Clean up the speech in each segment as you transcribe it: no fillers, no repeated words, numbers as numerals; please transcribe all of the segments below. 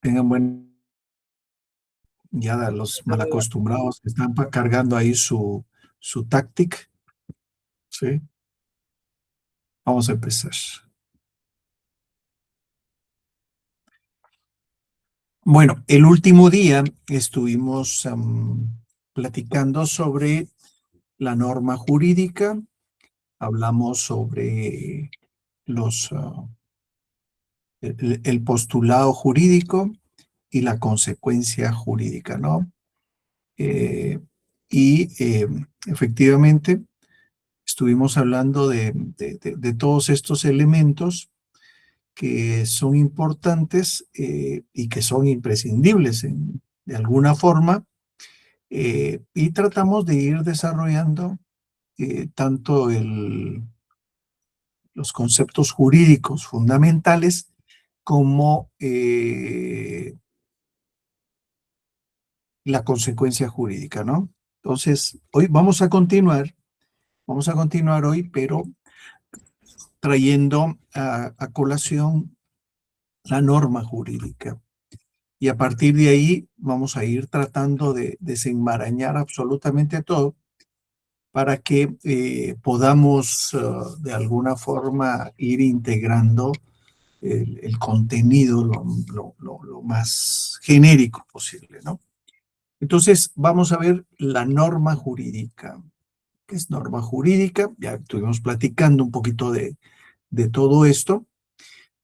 Tengan buen, ya los malacostumbrados que están cargando ahí su táctic, ¿sí? Vamos a empezar. Bueno, el último día estuvimos platicando sobre la norma jurídica, hablamos sobre los, el postulado jurídico y la consecuencia jurídica, ¿no? Eh, y efectivamente estuvimos hablando de todos estos elementos que son importantes y que son imprescindibles de alguna forma, y tratamos de ir desarrollando tanto los conceptos jurídicos fundamentales como la consecuencia jurídica, ¿no? Entonces, hoy vamos a continuar hoy, pero trayendo a colación la norma jurídica. Y a partir de ahí vamos a ir tratando de desenmarañar absolutamente todo para que podamos de alguna forma ir integrando el contenido lo más genérico posible, ¿no? Entonces, vamos a ver la norma jurídica. ¿Qué es norma jurídica? Ya estuvimos platicando un poquito de todo esto.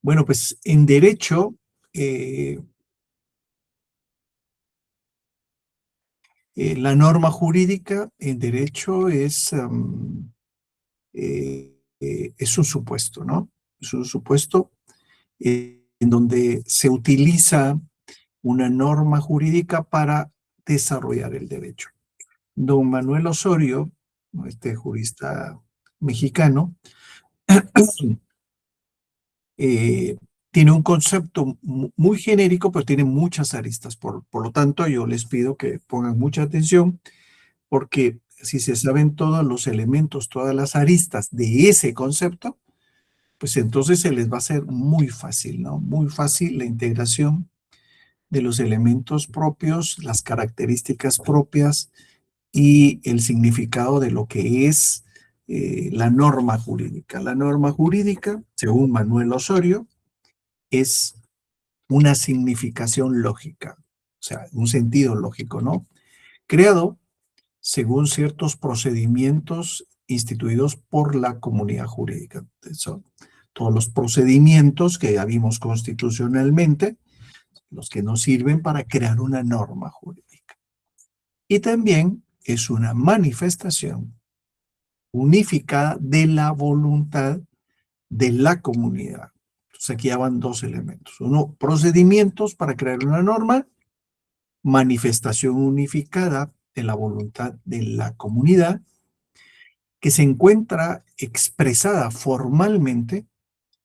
Bueno, pues en derecho, la norma jurídica en derecho es un supuesto, ¿no? Es un supuesto en donde se utiliza una norma jurídica para desarrollar el derecho. Don Manuel Osorio, este jurista mexicano, eh, tiene un concepto muy genérico, pero tiene muchas aristas. Por lo tanto, yo les pido que pongan mucha atención, porque si se saben todos los elementos, todas las aristas de ese concepto, pues entonces se les va a hacer muy fácil, ¿no? Muy fácil la integración de los elementos propios, las características propias y el significado de lo que es la norma jurídica. La norma jurídica, según Manuel Osorio, es una significación lógica, o sea, un sentido lógico, ¿no? Creado según ciertos procedimientos instituidos por la comunidad jurídica. Son todos los procedimientos que ya vimos constitucionalmente, los que nos sirven para crear una norma jurídica. Y también es una manifestación unificada de la voluntad de la comunidad. Entonces aquí ya van dos elementos. Uno, procedimientos para crear una norma, manifestación unificada de la voluntad de la comunidad, que se encuentra expresada formalmente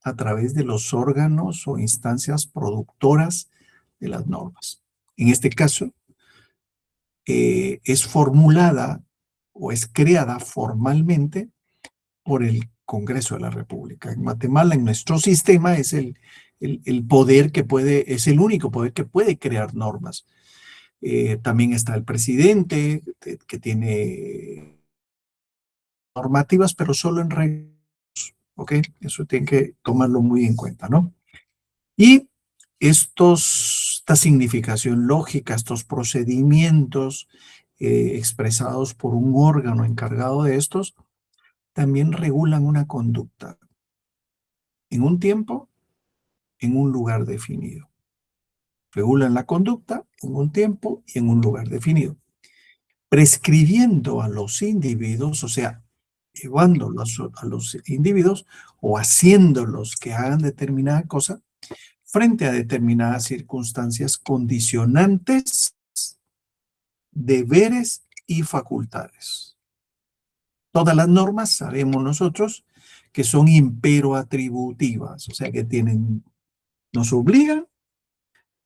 a través de los órganos o instancias productoras de las normas. En este caso, es formulada o es creada formalmente por el Congreso de la República. En Guatemala, en nuestro sistema, es el poder que puede, es el único poder que puede crear normas. También está el presidente, que tiene normativas, pero solo en reglas, ¿ok? Eso tienen que tomarlo muy en cuenta, ¿no? Y esta significación lógica, estos procedimientos expresados por un órgano encargado de estos, también regulan una conducta en un tiempo, en un lugar definido. Regulan la conducta en un tiempo y en un lugar definido, prescribiendo a los individuos, o sea, llevándolos a los individuos o haciéndolos que hagan determinada cosa frente a determinadas circunstancias condicionantes, deberes y facultades. Todas las normas sabemos nosotros que son imperoatributivas, o sea que nos obligan,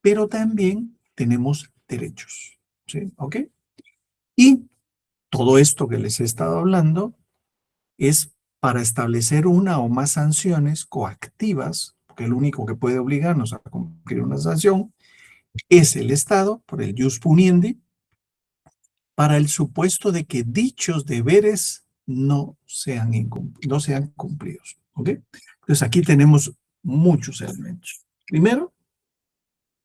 pero también tenemos derechos, ¿sí? ¿Ok? Y todo esto que les he estado hablando es para establecer una o más sanciones coactivas, porque el único que puede obligarnos a cumplir una sanción es el Estado, por el jus puniendi, para el supuesto de que dichos deberes no sean cumplidos. ¿Ok? Entonces aquí tenemos muchos elementos. Primero,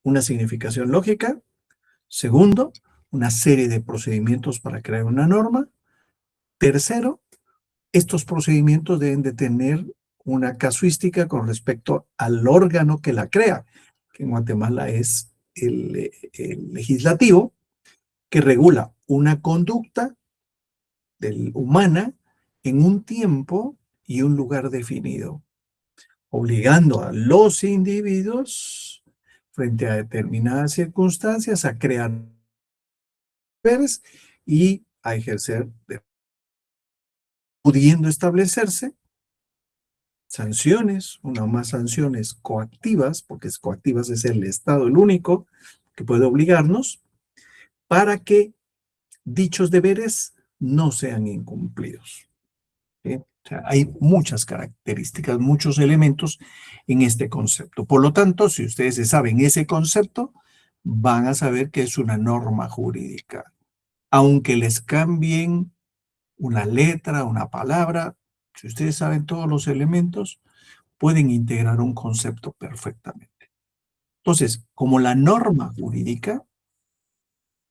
una significación lógica. Segundo, una serie de procedimientos para crear una norma. Tercero, estos procedimientos deben de tener una casuística con respecto al órgano que la crea, que en Guatemala es el legislativo, que regula una conducta humana en un tiempo y un lugar definido, obligando a los individuos frente a determinadas circunstancias a crear deberes y a ejercer, pudiendo establecerse sanciones, una o más sanciones coactivas, porque coactivas es el Estado el único que puede obligarnos, para que dichos deberes no sean incumplidos. ¿Sí? O sea, hay muchas características, muchos elementos en este concepto. Por lo tanto, si ustedes se saben ese concepto, van a saber que es una norma jurídica. Aunque les cambien una letra, una palabra, si ustedes saben todos los elementos, pueden integrar un concepto perfectamente. Entonces, como la norma jurídica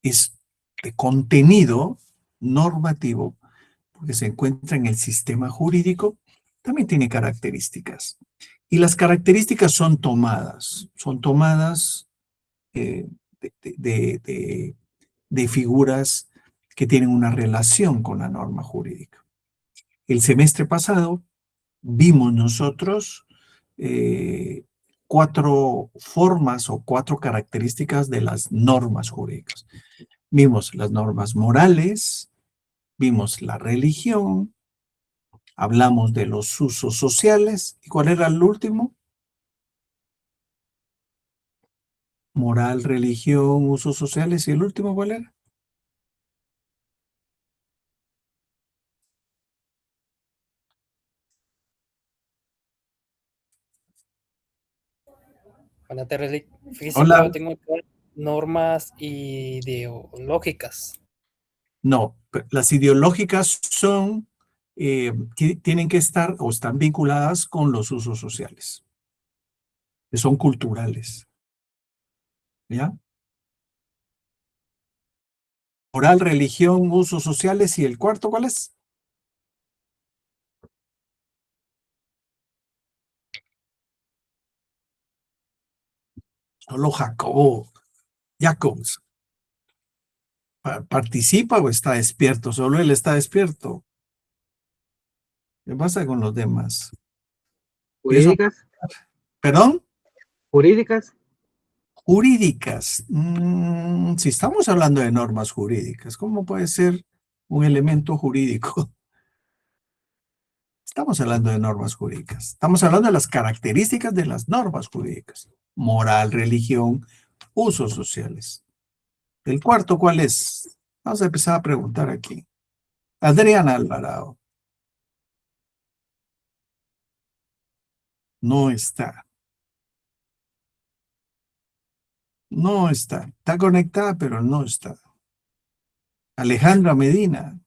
es de contenido normativo, porque se encuentra en el sistema jurídico, también tiene características. Y las características son tomadas de, de figuras que tienen una relación con la norma jurídica. El semestre pasado vimos nosotros 4 formas o 4 características de las normas jurídicas. Vimos las normas morales, vimos la religión, hablamos de los usos sociales. ¿Y cuál era el último? Moral, religión, usos sociales. ¿Y el último cuál era? Bueno, fíjese que Hola. yo tengo normas ideológicas. No, las ideológicas son, tienen que estar o están vinculadas con los usos sociales, que son culturales. ¿Ya? Moral, religión, usos sociales, y el cuarto, ¿cuál es? Solo Jacobs. ¿Participa o está despierto? Solo él está despierto. ¿Qué pasa con los demás? Jurídicas. ¿Perdón? Jurídicas. Jurídicas. Si estamos hablando de normas jurídicas, ¿cómo puede ser un elemento jurídico? Estamos hablando de normas jurídicas. Estamos hablando de las características de las normas jurídicas. Moral, religión, usos sociales. ¿El cuarto cuál es? Vamos a empezar a preguntar aquí. Adriana Alvarado. No está. No está. Está conectada, pero no está. Alejandra Medina.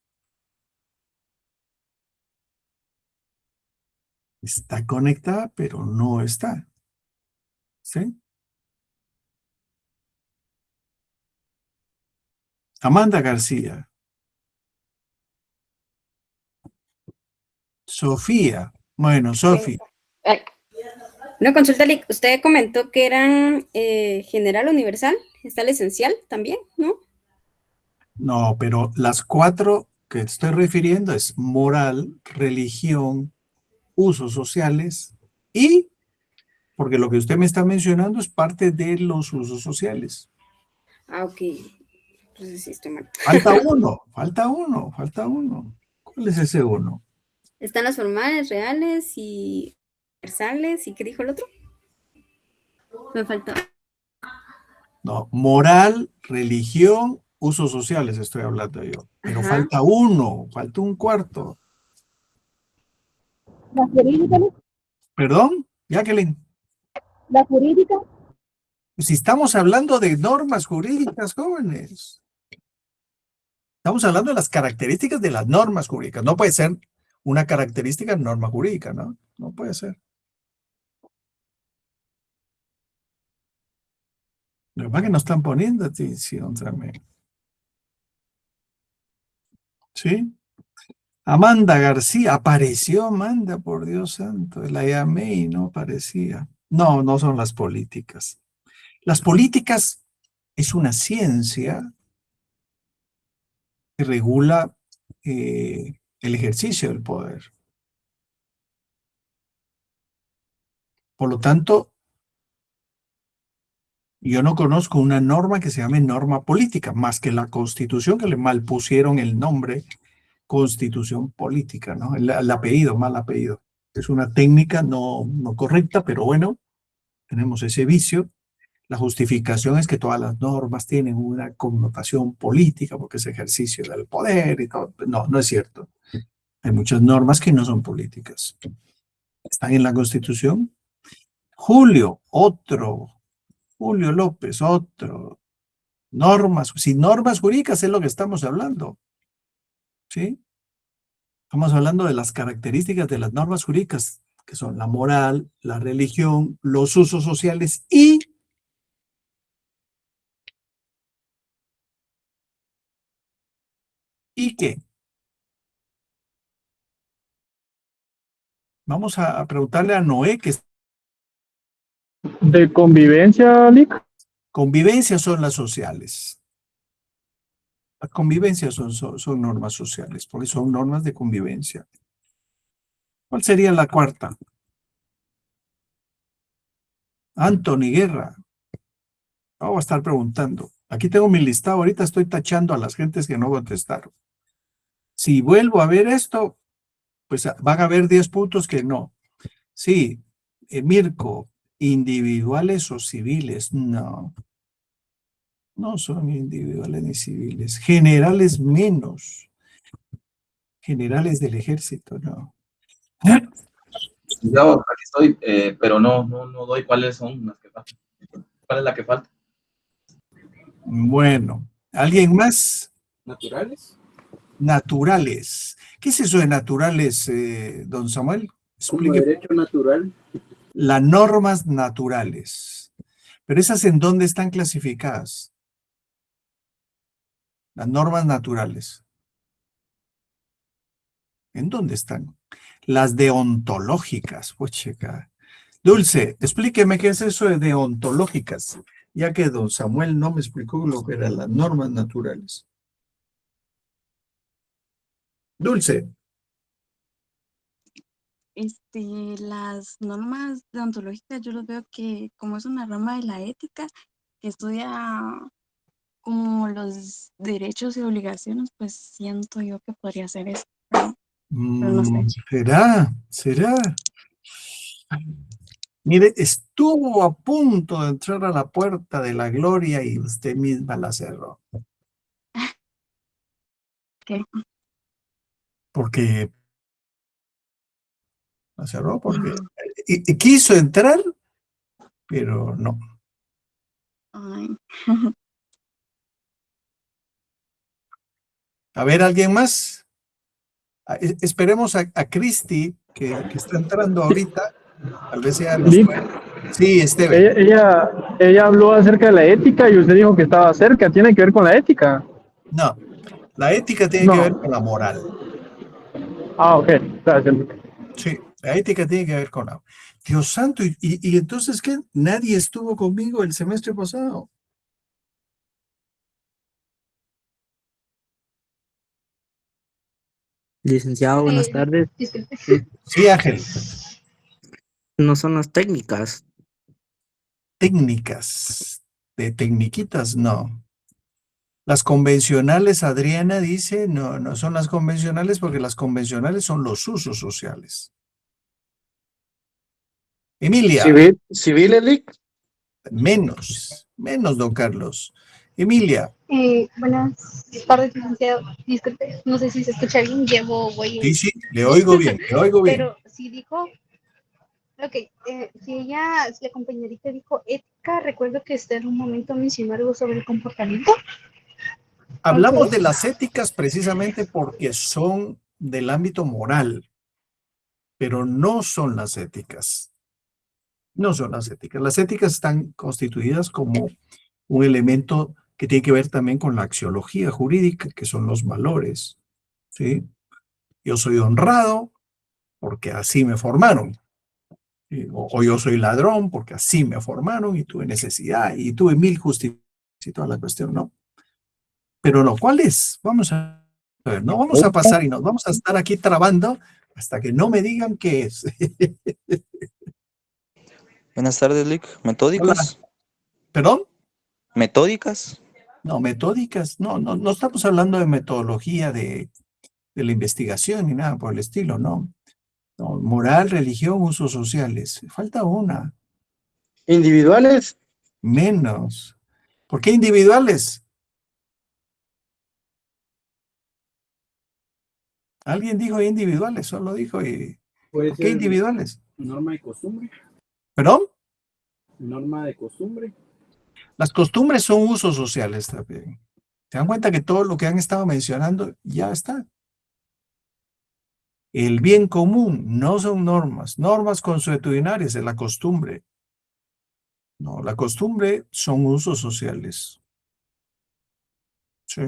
Está conectada, pero no está. ¿Sí? Amanda García. Sofía. Bueno, Sofía. Una consulta, usted comentó que eran general, universal, está el esencial también, ¿no? No, pero las 4 que estoy refiriendo es moral, religión, usos sociales y, porque lo que usted me está mencionando es parte de los usos sociales. Ah, ok. Entonces sí estoy mal. Falta uno, falta uno, falta uno. ¿Cuál es ese uno? Están las formales, reales y universales. ¿Y qué dijo el otro? Me falta. No, moral, religión, usos sociales estoy hablando yo. Pero Ajá. falta uno, falta un cuarto. ¿La jurídica? ¿Perdón, Jacqueline? ¿La jurídica? Si estamos hablando de normas jurídicas, jóvenes. Estamos hablando de las características de las normas jurídicas. No puede ser una característica de norma jurídica, ¿no? No puede ser. Lo que pasa es que no están poniendo atención también. ¿Sí? Amanda García, apareció Amanda, por Dios santo. La llamé y no aparecía. No, no son las políticas. Las políticas es una ciencia que regula el ejercicio del poder. Por lo tanto, yo no conozco una norma que se llame norma política, más que la Constitución, que le malpusieron el nombre Constitución política, ¿no? El apellido, mal apellido. Es una técnica no correcta, pero bueno, tenemos ese vicio. La justificación es que todas las normas tienen una connotación política porque es ejercicio del poder y todo. No, no es cierto. Hay muchas normas que no son políticas. Están en la Constitución. Julio, otro. Julio López, otro. Normas, si normas jurídicas es lo que estamos hablando. ¿Sí? Estamos hablando de las características de las normas jurídicas, que son la moral, la religión, los usos sociales y qué. Vamos a preguntarle a Noé, que ¿De convivencia, Lick? convivencia son las sociales. Las convivencias son normas sociales, porque son normas de convivencia. ¿Cuál sería la cuarta? Anthony Guerra. Vamos a estar preguntando. Aquí tengo mi listado. Ahorita estoy tachando a las gentes que no contestaron. Si vuelvo a ver esto, pues van a haber 10 puntos que no. Sí, Mirko, individuales o civiles, no. No son individuales ni civiles. Generales menos. Generales del ejército, no. Yo aquí estoy, pero no doy cuáles son las que faltan. ¿Cuál es la que falta? Bueno, ¿alguien más? ¿Naturales? Naturales. ¿Qué es eso de naturales, don Samuel? Como derecho natural. Las normas naturales. Pero esas, ¿en dónde están clasificadas? Las normas naturales. ¿En dónde están? Las deontológicas. Pues checa. Dulce, explíqueme qué es eso de deontológicas, ya que don Samuel no me explicó lo que eran las normas naturales. Dulce. Las normas deontológicas yo los veo que como es una rama de la ética que estudia como los derechos y obligaciones, pues siento yo que podría ser eso, pero no sé. ¿Será? Mire, estuvo a punto de entrar a la puerta de la gloria y usted misma la cerró. ¿Qué? Porque la cerró porque y quiso entrar, pero no. Ay. A ver, ¿alguien más? Esperemos a Cristi, que está entrando ahorita. Tal vez sea nos puede. Sí, Esteban. Ella habló acerca de la ética y usted dijo que estaba cerca. ¿Tiene que ver con la ética? No, la ética tiene que ver con la moral. Ah, ok. Gracias. Sí, la ética tiene que ver con la... Dios santo, y entonces, ¿qué? Nadie estuvo conmigo el semestre pasado. Licenciado, buenas tardes. Sí, Ángel. No son las técnicas. Técnicas. De tecniquitas, no. Las convencionales, Adriana dice, no son las convencionales porque las convencionales son los usos sociales. Emilia. ¿Civil, Elic? Menos, don Carlos. Emilia. Buenas tardes, licenciado. Disculpe, no sé si se escucha bien, voy. Sí, le oigo bien, Pero si dijo Ok, si la compañerita dijo ética, recuerdo que usted en un momento mencionó algo sobre el comportamiento. Hablamos de las éticas precisamente porque son del ámbito moral, pero no son las éticas. No son las éticas. Las éticas están constituidas como un elemento que tiene que ver también con la axiología jurídica, que son los valores, ¿sí? Yo soy honrado porque así me formaron. ¿Sí? O yo soy ladrón porque así me formaron y tuve necesidad y tuve mil justificaciones y toda la cuestión, ¿no? Pero no, ¿cuál es? Vamos a ver, no vamos a pasar y nos vamos a estar aquí trabando hasta que no me digan qué es. Buenas tardes, Lick. ¿Metódicas? Hola. ¿Perdón? ¿Metódicas? No, metódicas. No estamos hablando de metodología de la investigación ni nada por el estilo, no. No, moral, religión, usos sociales. Falta una. ¿Individuales? Menos. ¿Por qué individuales? Alguien dijo individuales, solo dijo y... ¿Por qué individuales? Norma de costumbre. ¿Perdón? Norma de costumbre. Las costumbres son usos sociales también. ¿Se dan cuenta que todo lo que han estado mencionando ya está? El bien común no son normas. Normas consuetudinarias es la costumbre. No, la costumbre son usos sociales. ¿Sí?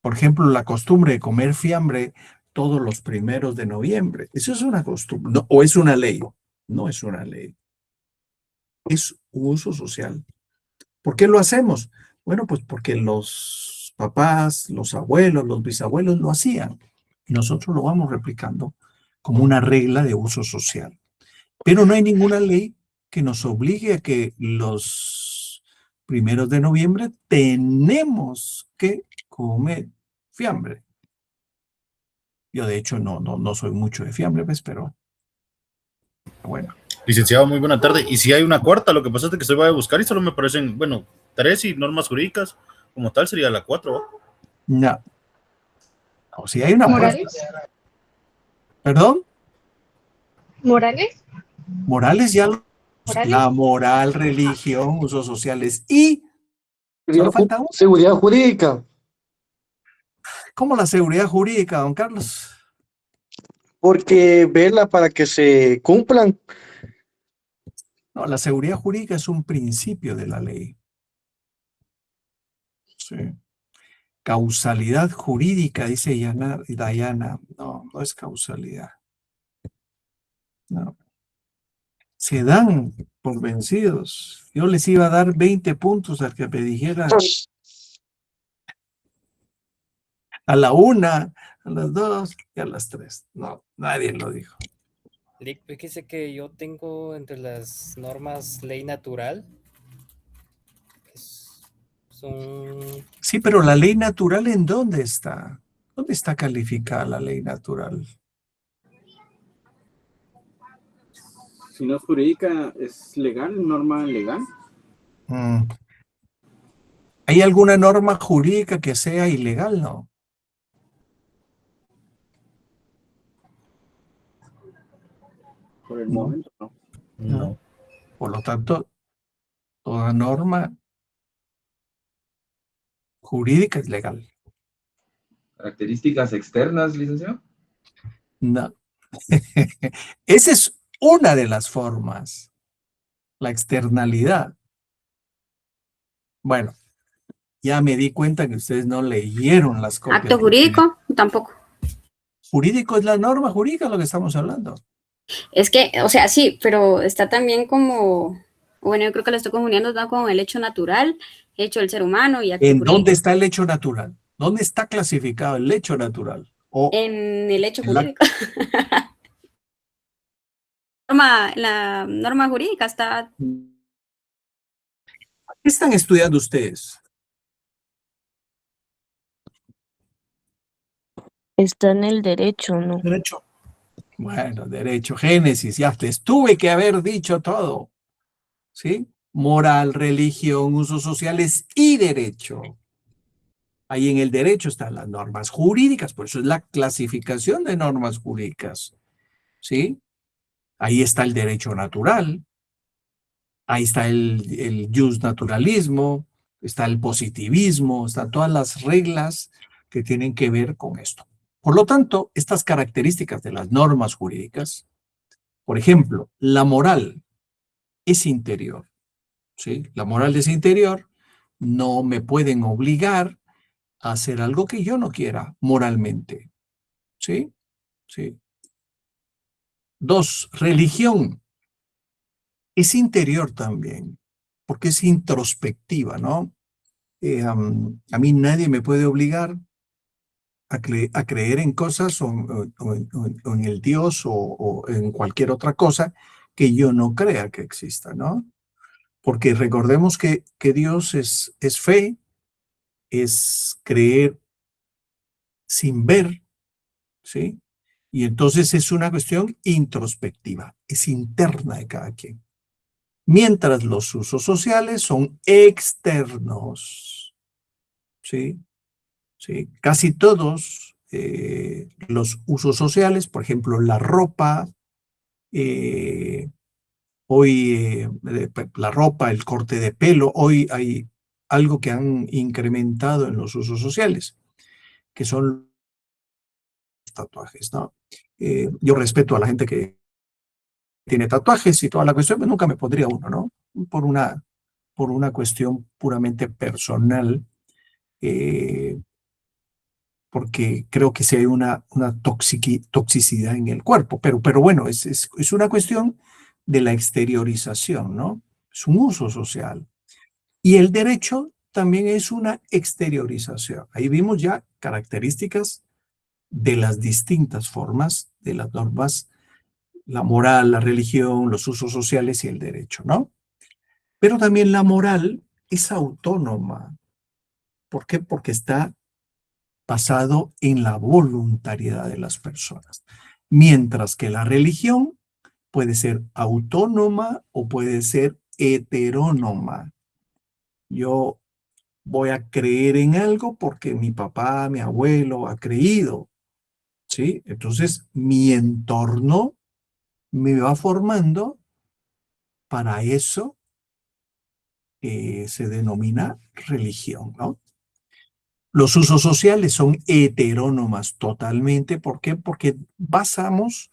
Por ejemplo, la costumbre de comer fiambre todos los 1 de noviembre. Eso es una costumbre, no, o es una ley. No es una ley. Es un uso social. ¿Por qué lo hacemos? Bueno, pues porque los papás, los abuelos, los bisabuelos lo hacían. Y nosotros lo vamos replicando como una regla de uso social. Pero no hay ninguna ley que nos obligue a que los 1 de noviembre tenemos que comer fiambre. Yo de hecho no soy mucho de fiambre, pues, pero bueno. Licenciado, muy buena tarde. Y si hay una cuarta, lo que pasa es que estoy voy a buscar y solo me parecen, bueno, 3 y normas jurídicas, como tal sería la 4. No. O si hay una ¿Morales? cuarta. ¿Perdón? ¿Morales? Morales ya lo... ¿Morales? La moral, religión, usos sociales y... Solo falta uno. Seguridad jurídica. ¿Cómo la seguridad jurídica, don Carlos? Porque verla para que se cumplan. No, la seguridad jurídica es un principio de la ley. Sí. Causalidad jurídica, dice Dayana. No, no es causalidad. No. Se dan por vencidos. Yo les iba a dar 20 puntos al que me dijera a la 1, a las 2 y a las 3. No, nadie lo dijo. Lick, fíjese que yo tengo entre las normas ley natural. Son... Sí, pero la ley natural, ¿en dónde está? ¿Dónde está calificada la ley natural? Si no es jurídica, es legal, norma legal. ¿Hay alguna norma jurídica que sea ilegal? No. Por el momento, no. No. Por lo tanto, toda norma jurídica es legal. ¿Características externas, licenciado? No. Esa es una de las formas. La externalidad. Bueno, ya me di cuenta que ustedes no leyeron las copias. Acto jurídico, tampoco. Jurídico es la norma jurídica lo que estamos hablando. Es que, o sea, sí, pero está también como, bueno, yo creo que lo estoy confundiendo con el hecho natural, hecho del ser humano y acto ¿En jurídico. dónde está el hecho natural? ¿Dónde está clasificado el hecho natural? O en el hecho en la... jurídico. La norma jurídica está... ¿Qué están estudiando ustedes? Está en el derecho, ¿no? Derecho. Bueno, derecho, Génesis, ya les tuve que haber dicho todo. ¿Sí? Moral, religión, usos sociales y derecho. Ahí en el derecho están las normas jurídicas, por eso es la clasificación de normas jurídicas. ¿Sí? Ahí está el derecho natural, ahí está el justnaturalismo, está el positivismo, están todas las reglas que tienen que ver con esto. Por lo tanto, estas características de las normas jurídicas, por ejemplo, la moral es interior, ¿sí? La moral es interior, no me pueden obligar a hacer algo que yo no quiera moralmente, ¿sí? Sí. 2, religión es interior también, porque es introspectiva, ¿no? A mí nadie me puede obligar a creer en cosas o en el Dios o en cualquier otra cosa que yo no crea que exista, ¿no? Porque recordemos que Dios es fe, es creer sin ver, ¿sí? Y entonces es una cuestión introspectiva, es interna de cada quien. Mientras los usos sociales son externos, ¿sí? ¿Sí? Casi todos los usos sociales, por ejemplo, la ropa, hoy la ropa, el corte de pelo, hoy hay algo que han incrementado en los usos sociales, que son los tatuajes, ¿no? Yo respeto a la gente que tiene tatuajes y toda la cuestión, pero nunca me pondría uno, ¿no? Por una cuestión puramente personal, porque creo que sí hay una toxicidad en el cuerpo, pero bueno, es una cuestión de la exteriorización, ¿no? Es un uso social. Y el derecho también es una exteriorización. Ahí vimos ya características de las distintas formas de las normas, la moral, la religión, los usos sociales y el derecho, ¿no? Pero también la moral es autónoma. ¿Por qué? Porque está basado en la voluntariedad de las personas. Mientras que la religión puede ser autónoma o puede ser heterónoma. Yo voy a creer en algo porque mi papá, mi abuelo ha creído, ¿sí? Entonces, mi entorno me va formando para eso se denomina religión, ¿no? Los usos sociales son heterónomas totalmente. ¿Por qué? Porque basamos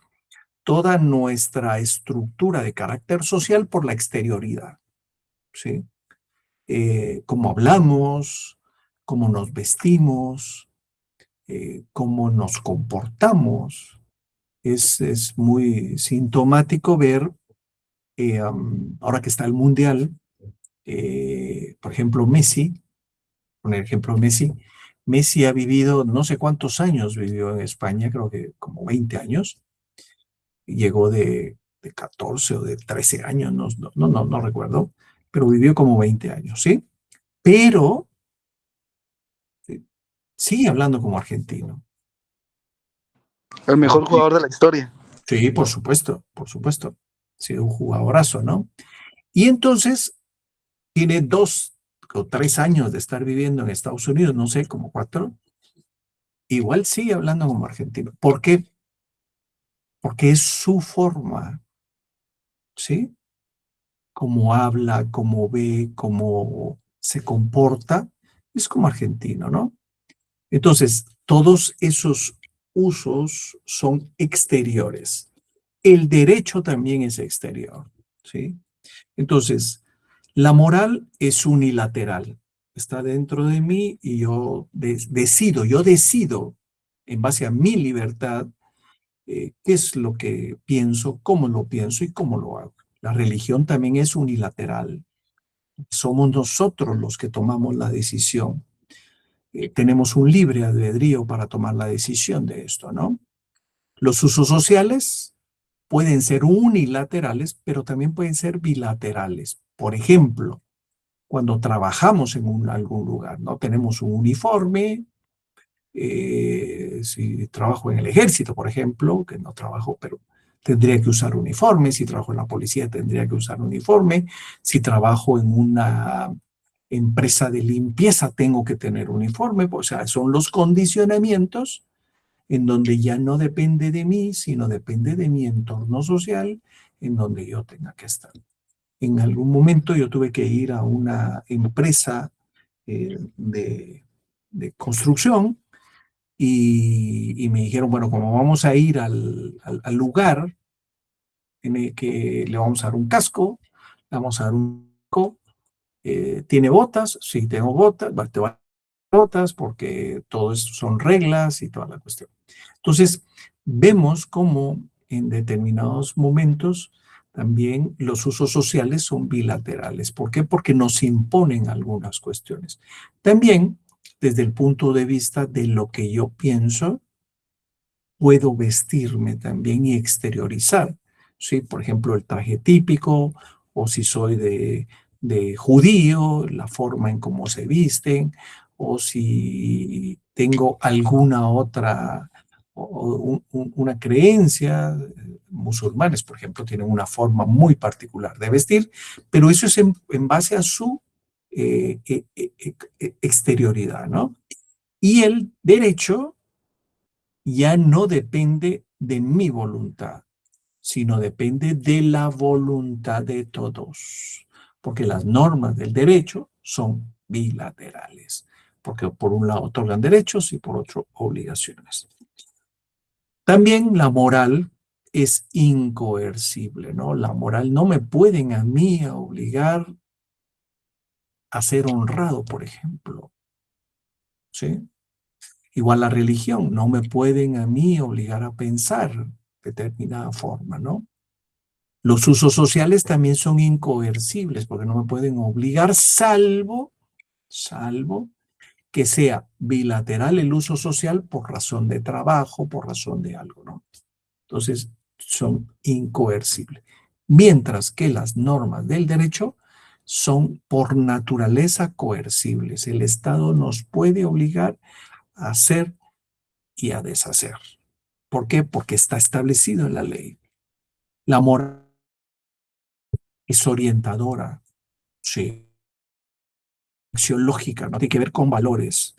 toda nuestra estructura de carácter social por la exterioridad, ¿sí? Cómo hablamos, cómo nos vestimos, cómo nos comportamos. Es muy sintomático ver, ahora que está el Mundial, por ejemplo, Messi, poner ejemplo Messi ha vivido, no sé cuántos años vivió en España, creo que como 20 años, llegó de 14 o de 13 años, no recuerdo, pero vivió como 20 años, ¿sí? Pero sigue hablando como argentino. El mejor jugador de la historia. Sí, por supuesto, por supuesto. Ha sido un jugadorazo, ¿no? Y entonces tiene 2 o 3 años de estar viviendo en Estados Unidos, no sé, como 4. Igual sigue hablando como argentino. ¿Por qué? Porque es su forma, ¿sí? Cómo habla, cómo ve, cómo se comporta, es como argentino, ¿no? Entonces, todos esos usos son exteriores. El derecho también es exterior, ¿sí? Entonces, la moral es unilateral. Está dentro de mí y yo decido en base a mi libertad qué es lo que pienso, cómo lo pienso y cómo lo hago. La religión también es unilateral. Somos nosotros los que tomamos la decisión. Tenemos un libre albedrío para tomar la decisión de esto, ¿no? Los usos sociales pueden ser unilaterales, pero también pueden ser bilaterales. Por ejemplo, cuando trabajamos en algún lugar, ¿no? Tenemos un uniforme. Si trabajo en el ejército, por ejemplo, que no trabajo, pero tendría que usar uniforme. Si trabajo en la policía, tendría que usar uniforme. Si trabajo en una empresa de limpieza, tengo que tener uniforme. O sea, son los condicionamientos en donde ya no depende de mí, sino depende de mi entorno social en donde yo tenga que estar. En algún momento yo tuve que ir a una empresa de construcción y me dijeron, bueno, como vamos a ir al lugar, tiene que, le vamos a dar un casco, le vamos a dar un casco, ¿tiene botas? Sí, tengo botas, te va a dar botas porque todo eso son reglas y toda la cuestión. Entonces, vemos cómo en determinados momentos también los usos sociales son bilaterales. ¿Por qué? Porque nos imponen algunas cuestiones. También, desde el punto de vista de lo que yo pienso, puedo vestirme también y exteriorizar. ¿Sí? Por ejemplo, el traje típico, o si soy de judío, la forma en cómo se visten, o si tengo alguna otra una creencia. Musulmanes, por ejemplo, tienen una forma muy particular de vestir, pero eso es en base a su exterioridad, ¿no? Y el derecho ya no depende de mi voluntad, sino depende de la voluntad de todos, porque las normas del derecho son bilaterales, porque por un lado otorgan derechos y por otro obligaciones. También la moral es incoercible, ¿no? La moral no me pueden a mí obligar a ser honrado, por ejemplo, ¿sí? Igual la religión, no me pueden a mí obligar a pensar de determinada forma, ¿no? Los usos sociales también son incoercibles porque no me pueden obligar salvo que sea bilateral el uso social por razón de trabajo, por razón de algo, ¿no? Entonces, son incoercibles. Mientras que las normas del derecho son por naturaleza coercibles. El Estado nos puede obligar a hacer y a deshacer. ¿Por qué? Porque está establecido en la ley. La moral es orientadora, sí, axiológica, no tiene que ver con valores.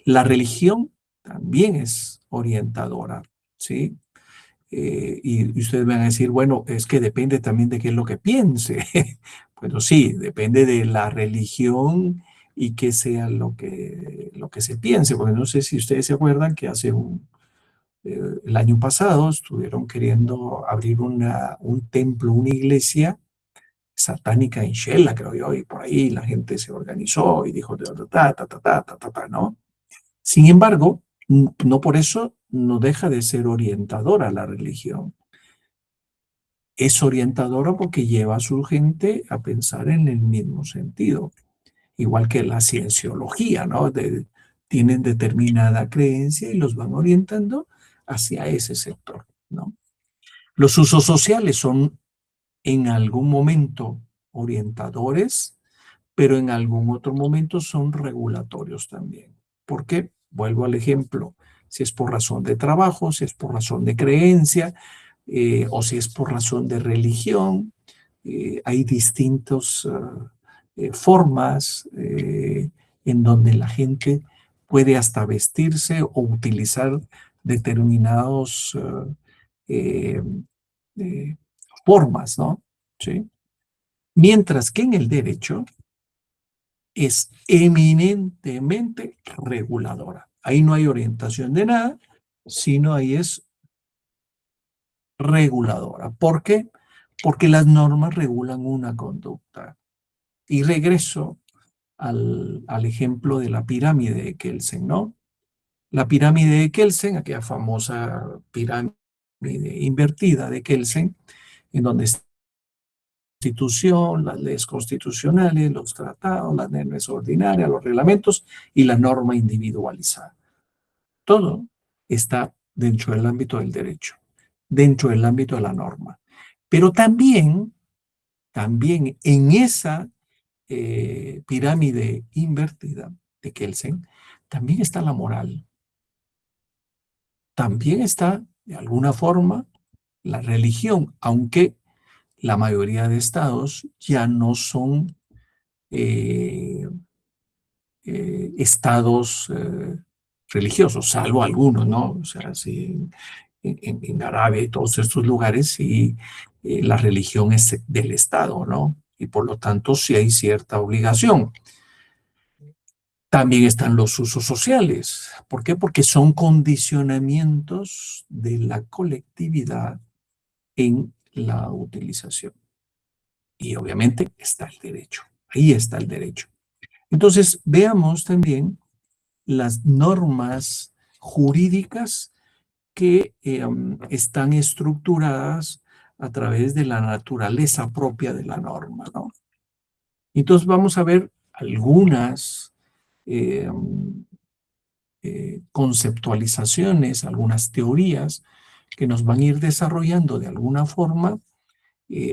La religión también es orientadora, ¿sí? Y ustedes van a decir, bueno, es que depende también de qué es lo que piense. Bueno, sí, depende de la religión y qué sea lo que se piense, porque no sé si ustedes se acuerdan que hace el año pasado estuvieron queriendo abrir un templo, una iglesia satánica en Shela, creo yo, y por ahí la gente se organizó y dijo, ¿no? Sin embargo, no por eso no deja de ser orientadora la religión. Es orientadora porque lleva a su gente a pensar en el mismo sentido. Igual que la cienciología, ¿no? Tienen determinada creencia y los van orientando hacia ese sector, ¿no? Los usos sociales son en algún momento orientadores, pero en algún otro momento son regulatorios también. ¿Por qué? Vuelvo al ejemplo. Si es por razón de trabajo, si es por razón de creencia, o si es por razón de religión, hay distintas formas en donde la gente puede hasta vestirse o utilizar determinados formas, ¿no? ¿Sí? Mientras que en el derecho es eminentemente reguladora. Ahí no hay orientación de nada, sino ahí es reguladora. ¿Por qué? Porque las normas regulan una conducta. Y regreso al ejemplo de la pirámide de Kelsen, ¿no? La pirámide de Kelsen, aquella famosa pirámide invertida de Kelsen, en donde está la Constitución, las leyes constitucionales, los tratados, las normas ordinarias, los reglamentos y la norma individualizada. Todo está dentro del ámbito del derecho, dentro del ámbito de la norma. Pero también en esa pirámide invertida de Kelsen, también está la moral. También está, de alguna forma, la religión, aunque la mayoría de estados ya no son estados religiosos, salvo algunos, ¿no? O sea, sí, en Arabia y todos estos lugares, sí, la religión es del Estado, ¿no? Y por lo tanto, sí hay cierta obligación. También están los usos sociales. ¿Por qué? Porque son condicionamientos de la colectividad en la utilización. Y obviamente está el derecho. Ahí está el derecho. Entonces, veamos también las normas jurídicas que están estructuradas a través de la naturaleza propia de la norma, ¿no? Entonces, vamos a ver algunas conceptualizaciones, algunas teorías que nos van a ir desarrollando de alguna forma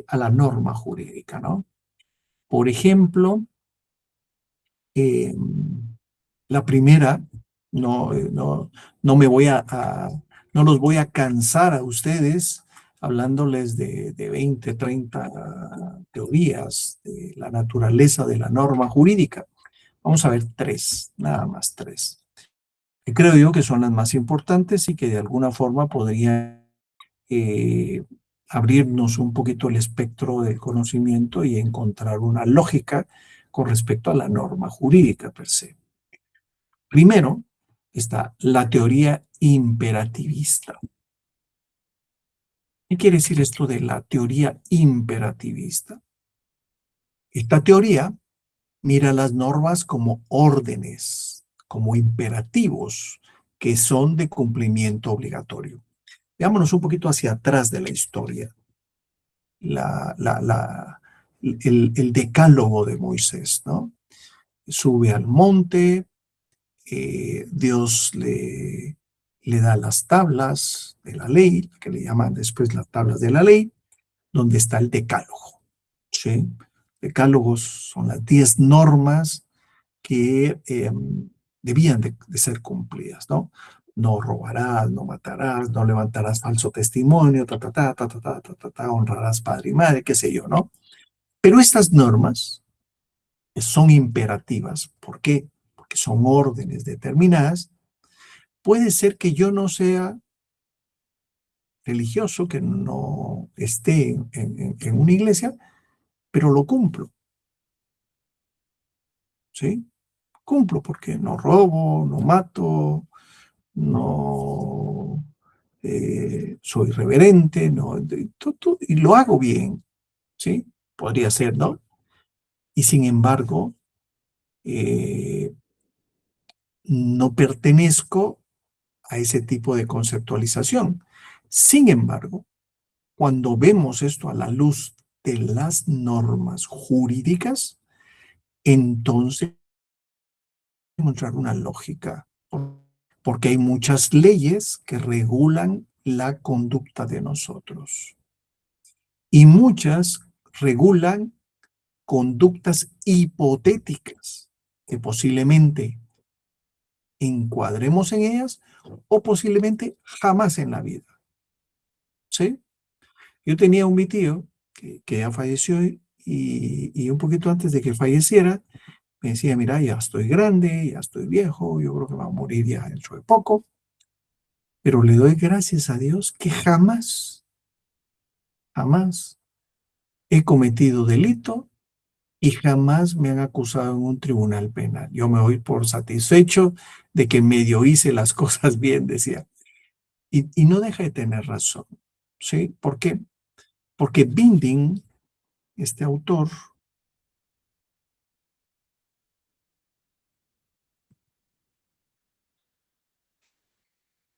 a la norma jurídica, ¿no? Por ejemplo, la primera, no me voy no los voy a cansar a ustedes hablándoles de 20, 30 teorías de la naturaleza de la norma jurídica. Vamos a ver 3, nada más 3. Que creo yo que son las más importantes y que de alguna forma podrían abrirnos un poquito el espectro del conocimiento y encontrar una lógica con respecto a la norma jurídica per se. Primero está la teoría imperativista. ¿Qué quiere decir esto de la teoría imperativista? Esta teoría mira las normas como órdenes, como imperativos que son de cumplimiento obligatorio. Veámonos un poquito hacia atrás de la historia. El decálogo de Moisés, ¿no? Sube al monte, Dios le da las tablas de la ley, que le llaman después las tablas de la ley, donde está el decálogo, ¿sí? Decálogos son las 10 normas que debían de ser cumplidas, ¿no? No robarás, no matarás, no levantarás falso testimonio, honrarás padre y madre, qué sé yo, ¿no? Pero estas normas son imperativas. ¿Por qué? Porque son órdenes determinadas. Puede ser que yo no sea religioso, que no esté en una iglesia, pero lo cumplo. ¿Sí? Cumplo porque no robo, no mato, no soy reverente, no, y lo hago bien, ¿sí? Podría ser, ¿no? Y sin embargo, no pertenezco a ese tipo de conceptualización. Sin embargo, cuando vemos esto a la luz de las normas jurídicas, entonces encontrar una lógica, porque hay muchas leyes que regulan la conducta de nosotros y muchas regulan conductas hipotéticas que posiblemente encuadremos en ellas o posiblemente jamás en la vida. ¿Sí? Yo tenía mi tío que ya falleció y un poquito antes de que falleciera me decía, mira, ya estoy grande, ya estoy viejo, yo creo que va a morir ya dentro de poco, pero le doy gracias a Dios que jamás he cometido delito y jamás me han acusado en un tribunal penal. Yo me doy por satisfecho de que medio hice las cosas bien, decía. Y no deja de tener razón, ¿sí? ¿Por qué? Porque Binding, este autor,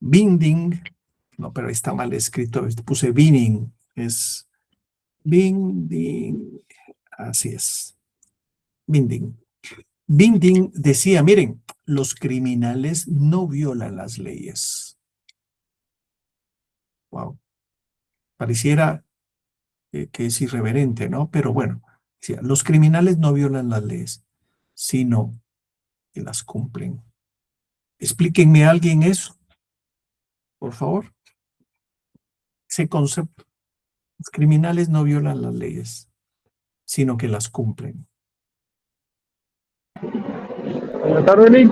Binding, no, pero está mal escrito, puse Binding, es Binding, así es, Binding. Binding decía, miren, los criminales no violan las leyes. Wow. Pareciera que es irreverente, ¿no? Pero bueno, decía, los criminales no violan las leyes, sino que las cumplen. Explíquenme a alguien eso, por favor. Ese concepto. Los criminales no violan las leyes, sino que las cumplen. Buenas tardes, Nick.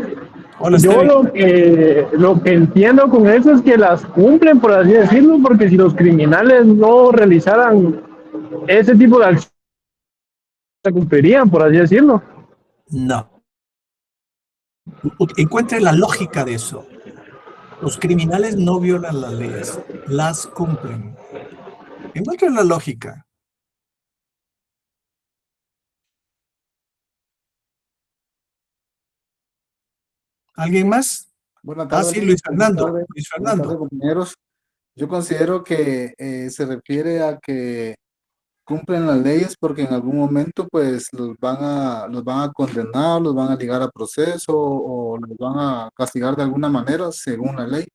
Hola, Yo Steven. lo que entiendo con eso es que las cumplen, por así decirlo, porque si los criminales no realizaran ese tipo de acciones, se cumplirían, por así decirlo. No. Encuentre la lógica de eso. Los criminales no violan las leyes, las cumplen. Encuentre la lógica. ¿Alguien más? Buenas Ah, tardes, sí, Luis. Luis Buenas Fernando. tardes. Luis Buenas tardes, Fernando. compañeros. Yo considero que se refiere a que cumplen las leyes porque en algún momento pues los van a condenar, los van a ligar a proceso o los van a castigar de alguna manera según la ley.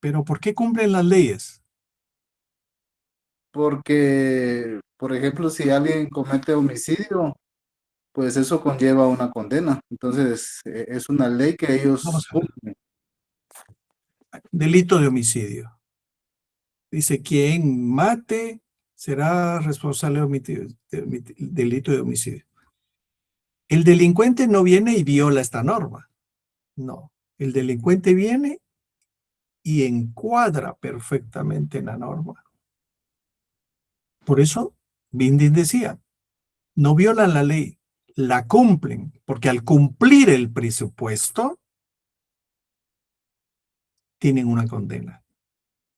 Pero ¿por qué cumplen las leyes? Porque, por ejemplo, si alguien comete homicidio, pues eso conlleva una condena. Entonces, es una ley que ellos Vamos a ver. cumplen. Delito de homicidio. Dice, quien mate será responsable de delito de homicidio. El delincuente no viene y viola esta norma. No. El delincuente viene y encuadra perfectamente en la norma. Por eso, Binding decía, no violan la ley, la cumplen, porque al cumplir el presupuesto, tienen una condena.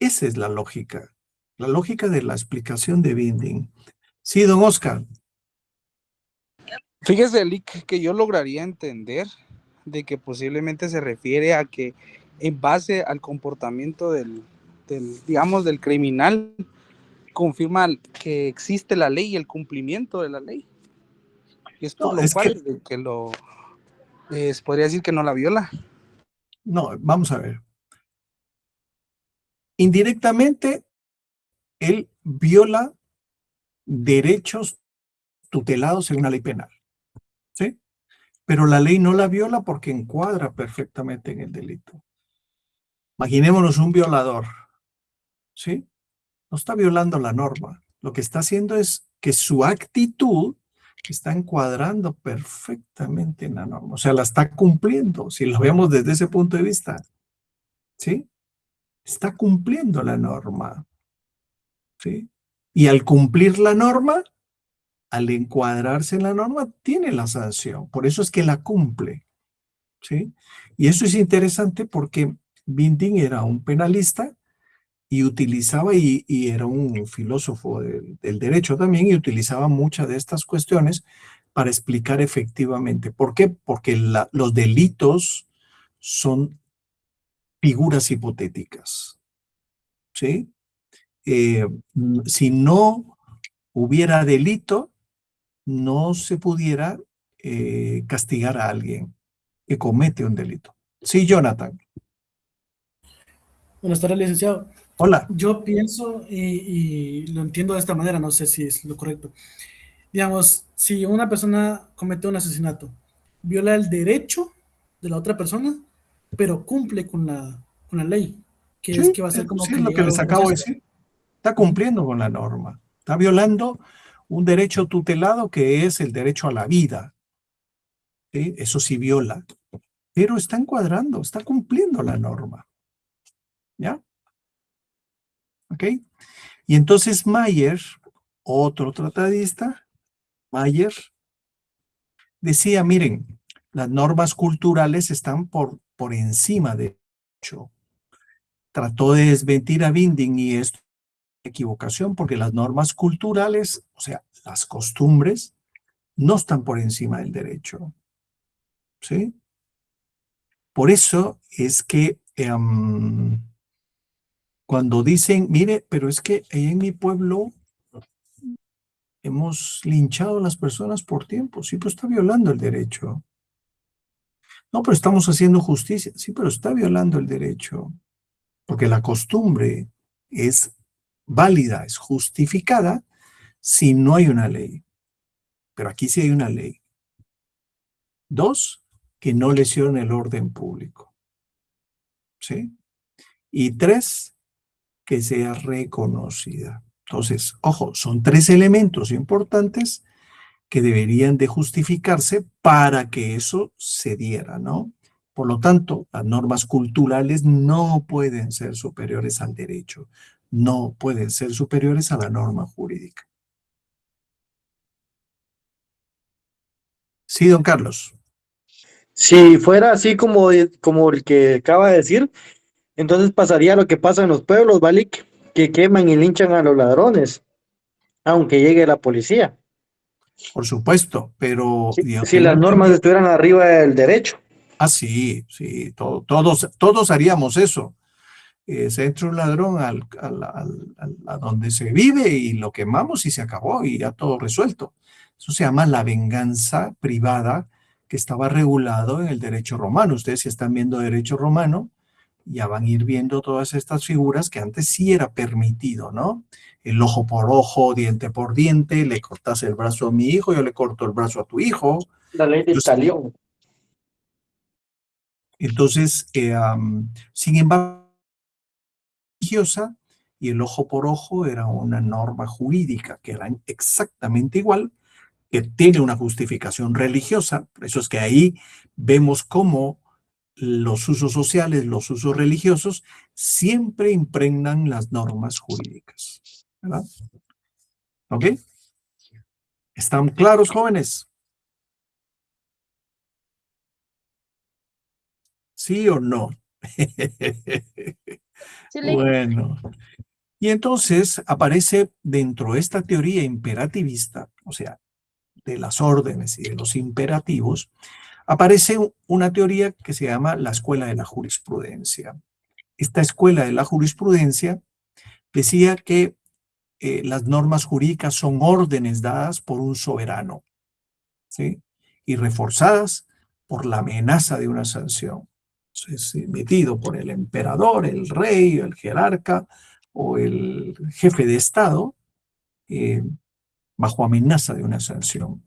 Esa es la lógica de la explicación de Binding. Sí, don Oscar. Fíjese, Lick, que yo lograría entender de que posiblemente se refiere a que en base al comportamiento digamos, del criminal, confirma que existe la ley y el cumplimiento de la ley. Y es por No, lo es cual que- de que podría decir que no la viola. No, vamos a ver. Indirectamente, él viola derechos tutelados en una ley penal, ¿sí? Pero la ley no la viola porque encuadra perfectamente en el delito. Imaginémonos un violador, ¿sí? No está violando la norma. Lo que está haciendo es que su actitud está encuadrando perfectamente en la norma. O sea, la está cumpliendo, si lo vemos desde ese punto de vista, ¿sí? Está cumpliendo la norma, ¿sí? Y al cumplir la norma, al encuadrarse en la norma, tiene la sanción. Por eso es que la cumple, ¿sí? Y eso es interesante porque Binding era un penalista y utilizaba, y era un filósofo del derecho también, y utilizaba muchas de estas cuestiones para explicar efectivamente. ¿Por qué? Porque los delitos son figuras hipotéticas, ¿sí? Si no hubiera delito, no se pudiera castigar a alguien que comete un delito. Sí, Jonathan. Buenas tardes, licenciado. Hola. Yo pienso y lo entiendo de esta manera, no sé si es lo correcto. Digamos, si una persona comete un asesinato, viola el derecho de la otra persona, pero cumple con la ley, que es que va a ser como Sí, que es lo que ligar a les un acabo de proceso. decir. Está cumpliendo con la norma. Está violando un derecho tutelado que es el derecho a la vida. ¿Sí? Eso sí viola. Pero está encuadrando, está cumpliendo la norma. ¿Ya? ¿Ok? Y entonces Mayer, otro tratadista, Mayer, decía, miren, las normas culturales están por encima de hecho. Trató de desmentir a Binding y esto es equivocación porque las normas culturales, o sea, las costumbres, no están por encima del derecho. ¿Sí? Por eso es que cuando dicen, mire, pero es que en mi pueblo hemos linchado a las personas por tiempo, sí, pero está violando el derecho. No, pero estamos haciendo justicia, sí, pero está violando el derecho, porque la costumbre es válida, es justificada si no hay una ley. Pero aquí sí hay una ley. 2, que no lesione el orden público. ¿Sí? Y 3, que sea reconocida. Entonces, ojo, son 3 elementos importantes que deberían de justificarse para que eso se diera, ¿no? Por lo tanto, las normas culturales no pueden ser superiores al derecho, no pueden ser superiores a la norma jurídica. Sí, don Carlos. Si fuera así como el que acaba de decir, entonces pasaría lo que pasa en los pueblos, ¿vale? Que queman y linchan a los ladrones, aunque llegue la policía. Por supuesto, pero Si las normas estuvieran arriba del derecho. Sí, todos haríamos eso. Se entra un ladrón a donde se vive y lo quemamos y se acabó y ya todo resuelto. Eso se llama la venganza privada, que estaba regulado en el derecho romano. Ustedes, si están viendo derecho romano, ya van a ir viendo todas estas figuras que antes sí era permitido, ¿no? El ojo por ojo, diente por diente, le cortas el brazo a mi hijo, yo le corto el brazo a tu hijo. La ley del talión. Entonces, sin embargo, religiosa y el ojo por ojo era una norma jurídica que era exactamente igual, que tiene una justificación religiosa. Por eso es que ahí vemos cómo los usos sociales, los usos religiosos, siempre impregnan las normas jurídicas, ¿verdad? ¿Ok? ¿Están claros, jóvenes? ¿Sí o no? Bueno. Y entonces aparece dentro de esta teoría imperativista, o sea, de las órdenes y de los imperativos, aparece una teoría que se llama la escuela de la jurisprudencia. Esta escuela de la jurisprudencia decía que las normas jurídicas son órdenes dadas por un soberano, ¿sí? Y reforzadas por la amenaza de una sanción. Es emitido por el emperador, el rey, el jerarca o el jefe de Estado, bajo amenaza de una sanción.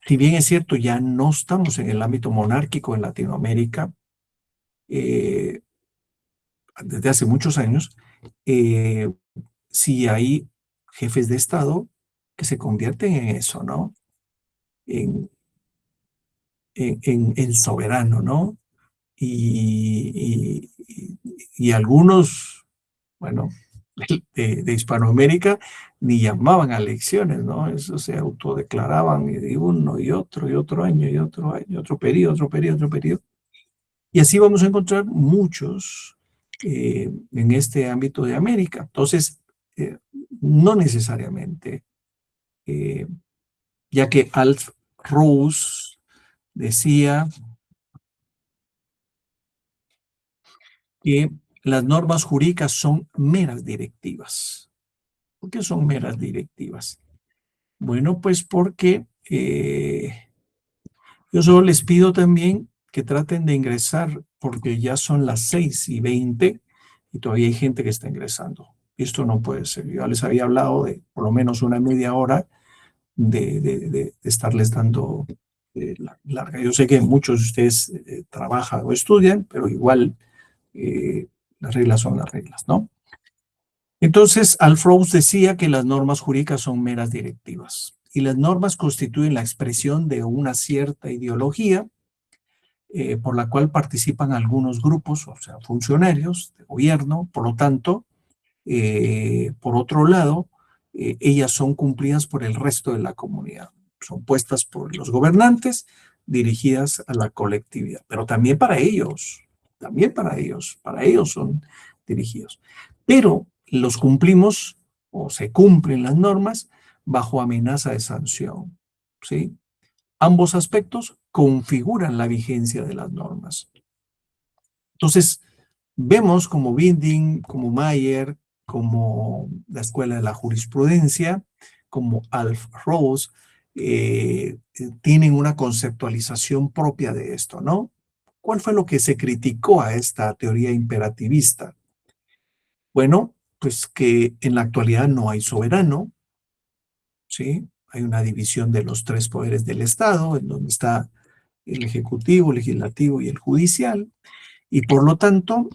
Si bien es cierto, ya no estamos en el ámbito monárquico en Latinoamérica, desde hace muchos años, sí hay jefes de Estado que se convierten en eso, ¿no? En soberano, ¿no? Y algunos, bueno, de Hispanoamérica ni llamaban a elecciones, ¿no? Eso se autodeclaraban y uno y otro año y otro año, otro periodo, otro periodo, otro periodo. Y así vamos a encontrar muchos en este ámbito de América. Entonces, no necesariamente, ya que Alf Rose decía que las normas jurídicas son meras directivas. ¿Por qué son meras directivas? Bueno, pues porque yo solo les pido también que traten de ingresar, porque ya son las 6:20 y todavía hay gente que está ingresando. Esto no puede ser. Yo les había hablado de por lo menos una media hora de estarles dando larga. Yo sé que muchos de ustedes trabajan o estudian, pero igual las reglas son las reglas, ¿no? Entonces, Alf Rose decía que las normas jurídicas son meras directivas y las normas constituyen la expresión de una cierta ideología por la cual participan algunos grupos, o sea, funcionarios de gobierno. Por lo tanto, por otro lado, ellas son cumplidas por el resto de la comunidad. Son puestas por los gobernantes, dirigidas a la colectividad, pero también para ellos son dirigidos. Pero los cumplimos o se cumplen las normas bajo amenaza de sanción, ¿sí? Ambos aspectos configuran la vigencia de las normas. Entonces, vemos como Binding, como Mayer, como la Escuela de la Jurisprudencia, como Alf Rose, tienen una conceptualización propia de esto, ¿no? ¿Cuál fue lo que se criticó a esta teoría imperativista? Bueno, pues que en la actualidad no hay soberano, ¿sí? Hay una división de los tres poderes del Estado, en donde está el ejecutivo, el legislativo y el judicial, y por lo tanto,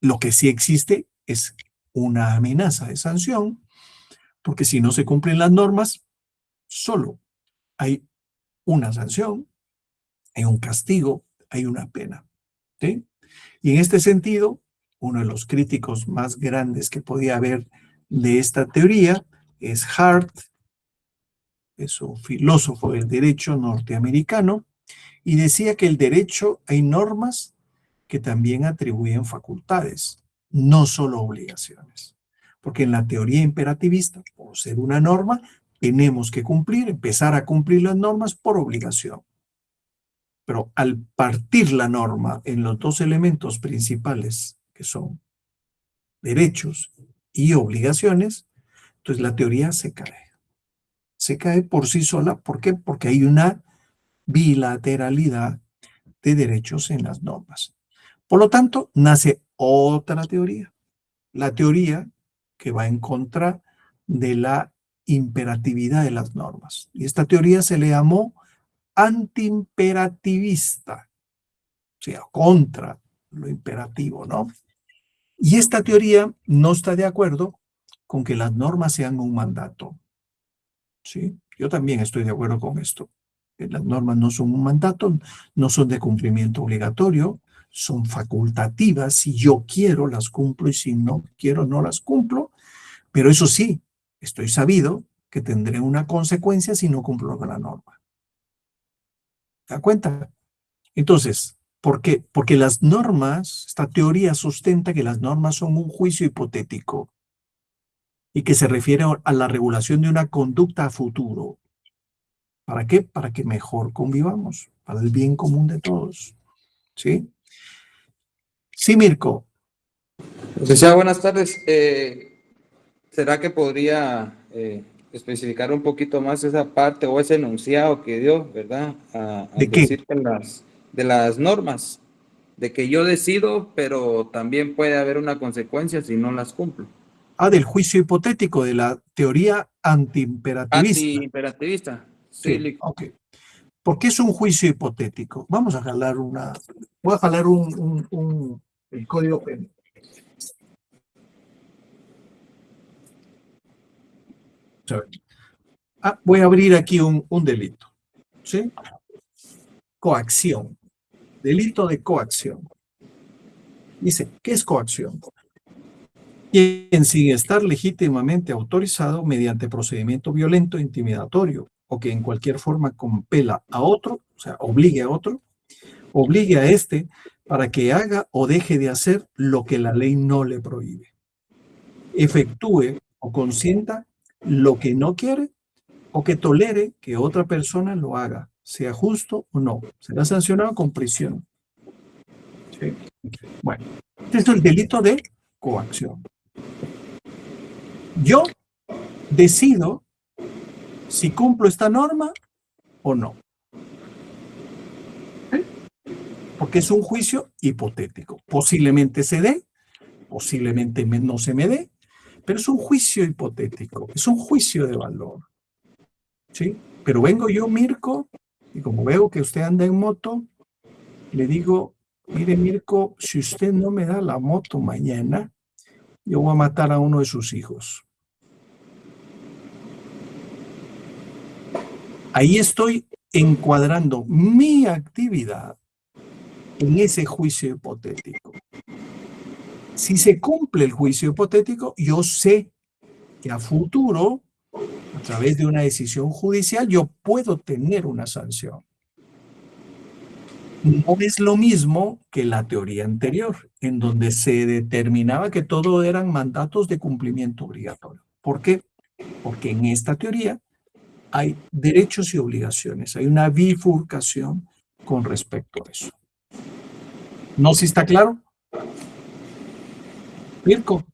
lo que sí existe es una amenaza de sanción, porque si no se cumplen las normas, solo hay una sanción, hay un castigo, hay una pena. ¿Sí? Y en este sentido, uno de los críticos más grandes que podía haber de esta teoría es Hart, es un filósofo del derecho norteamericano, y decía que el derecho hay normas que también atribuyen facultades, no solo obligaciones. Porque en la teoría imperativista, por ser una norma, tenemos que cumplir, empezar a cumplir las normas por obligación. Pero al partir la norma en los dos elementos principales, que son derechos y obligaciones, entonces la teoría se cae. Se cae por sí sola. ¿Por qué? Porque hay una bilateralidad de derechos en las normas. Por lo tanto, nace otra teoría. La teoría que va en contra de la imperatividad de las normas. Y esta teoría se le llamó antiimperativista, o sea, contra lo imperativo, ¿no? Y esta teoría no está de acuerdo con que las normas sean un mandato. ¿Sí? Yo también estoy de acuerdo con esto. Que las normas no son un mandato, no son de cumplimiento obligatorio, son facultativas. Si yo quiero, las cumplo, y si no quiero, no las cumplo. Pero eso sí, estoy sabido que tendré una consecuencia si no cumplo con la norma. ¿Te das cuenta? Entonces, ¿por qué? Porque las normas, esta teoría sustenta que las normas son un juicio hipotético y que se refiere a la regulación de una conducta a futuro. ¿Para qué? Para que mejor convivamos, para el bien común de todos. ¿Sí? Sí, Mirko. Licenciado, buenas tardes. ¿Será que podría especificar un poquito más esa parte o ese enunciado que dio, ¿verdad? ¿De qué? Decir que de las normas, de que yo decido, pero también puede haber una consecuencia si no las cumplo. Del juicio hipotético, de la teoría antiimperativista. Antiimperativista. Sí, ok. ¿Por qué es un juicio hipotético? Vamos a jalar voy a jalar el código penal. Voy a abrir aquí un delito. ¿Sí? Coacción. Delito de coacción. Dice, ¿qué es coacción? Quien sin estar legítimamente autorizado mediante procedimiento violento, intimidatorio, o que en cualquier forma compela a otro, o sea, obligue a otro, obligue a éste para que haga o deje de hacer lo que la ley no le prohíbe. Efectúe o consienta lo que no quiere o que tolere que otra persona lo haga, sea justo o no. Será sancionado con prisión. ¿Sí? Bueno, este es el delito de coacción. Yo decido si cumplo esta norma o no. ¿Sí? Porque es un juicio hipotético. Posiblemente se dé, posiblemente no se me dé, pero es un juicio hipotético, es un juicio de valor. ¿Sí? Pero vengo yo, Mirko, y como veo que usted anda en moto, le digo, mire, Mirko, si usted no me da la moto mañana, yo voy a matar a uno de sus hijos. Ahí estoy encuadrando mi actividad en ese juicio hipotético. Si se cumple el juicio hipotético, yo sé que a futuro, a través de una decisión judicial, yo puedo tener una sanción. No es lo mismo que la teoría anterior, en donde se determinaba que todo eran mandatos de cumplimiento obligatorio. ¿Por qué? Porque en esta teoría hay derechos y obligaciones, hay una bifurcación con respecto a eso. ¿No si está claro? Mirko.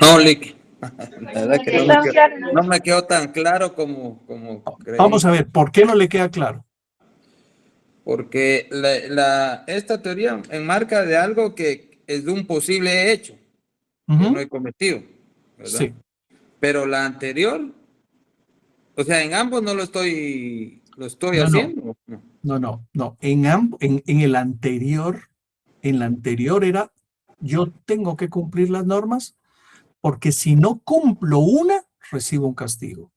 No, Lick. La verdad que no me quedó tan claro como creí. Vamos a ver, ¿por qué no le queda claro? Porque esta teoría enmarca de algo que es de un posible hecho que no he cometido, ¿verdad? Sí. Pero la anterior, o sea, en ambos no lo estoy haciendo. No. En la anterior era, yo tengo que cumplir las normas porque si no cumplo una, recibo un castigo.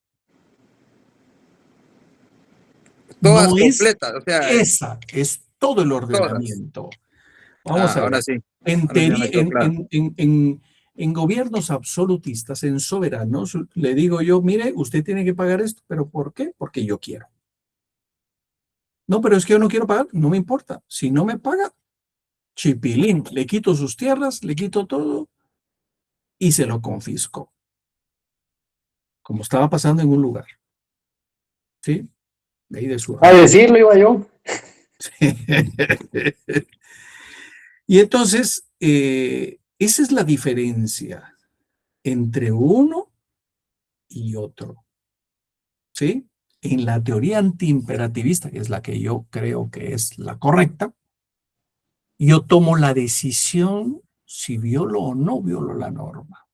Todas No es completas, o sea, esa, es todo el todas. ordenamiento. Vamos a Ahora ver. sí. En, Ahora sí ya me quedó claro. en gobiernos absolutistas, en soberanos, le digo yo, mire, usted tiene que pagar esto, ¿pero por qué? Porque yo quiero. No, pero es que yo no quiero pagar, no me importa. Si no me paga, chipilín, le quito sus tierras, le quito todo y se lo confisco. Como estaba pasando en un lugar. ¿Sí? De ahí de su... A decirlo iba yo. Y entonces, esa es la diferencia entre uno y otro. ¿Sí? En la teoría antiimperativista, que es la que yo creo que es la correcta, yo tomo la decisión si violo o no violo la norma.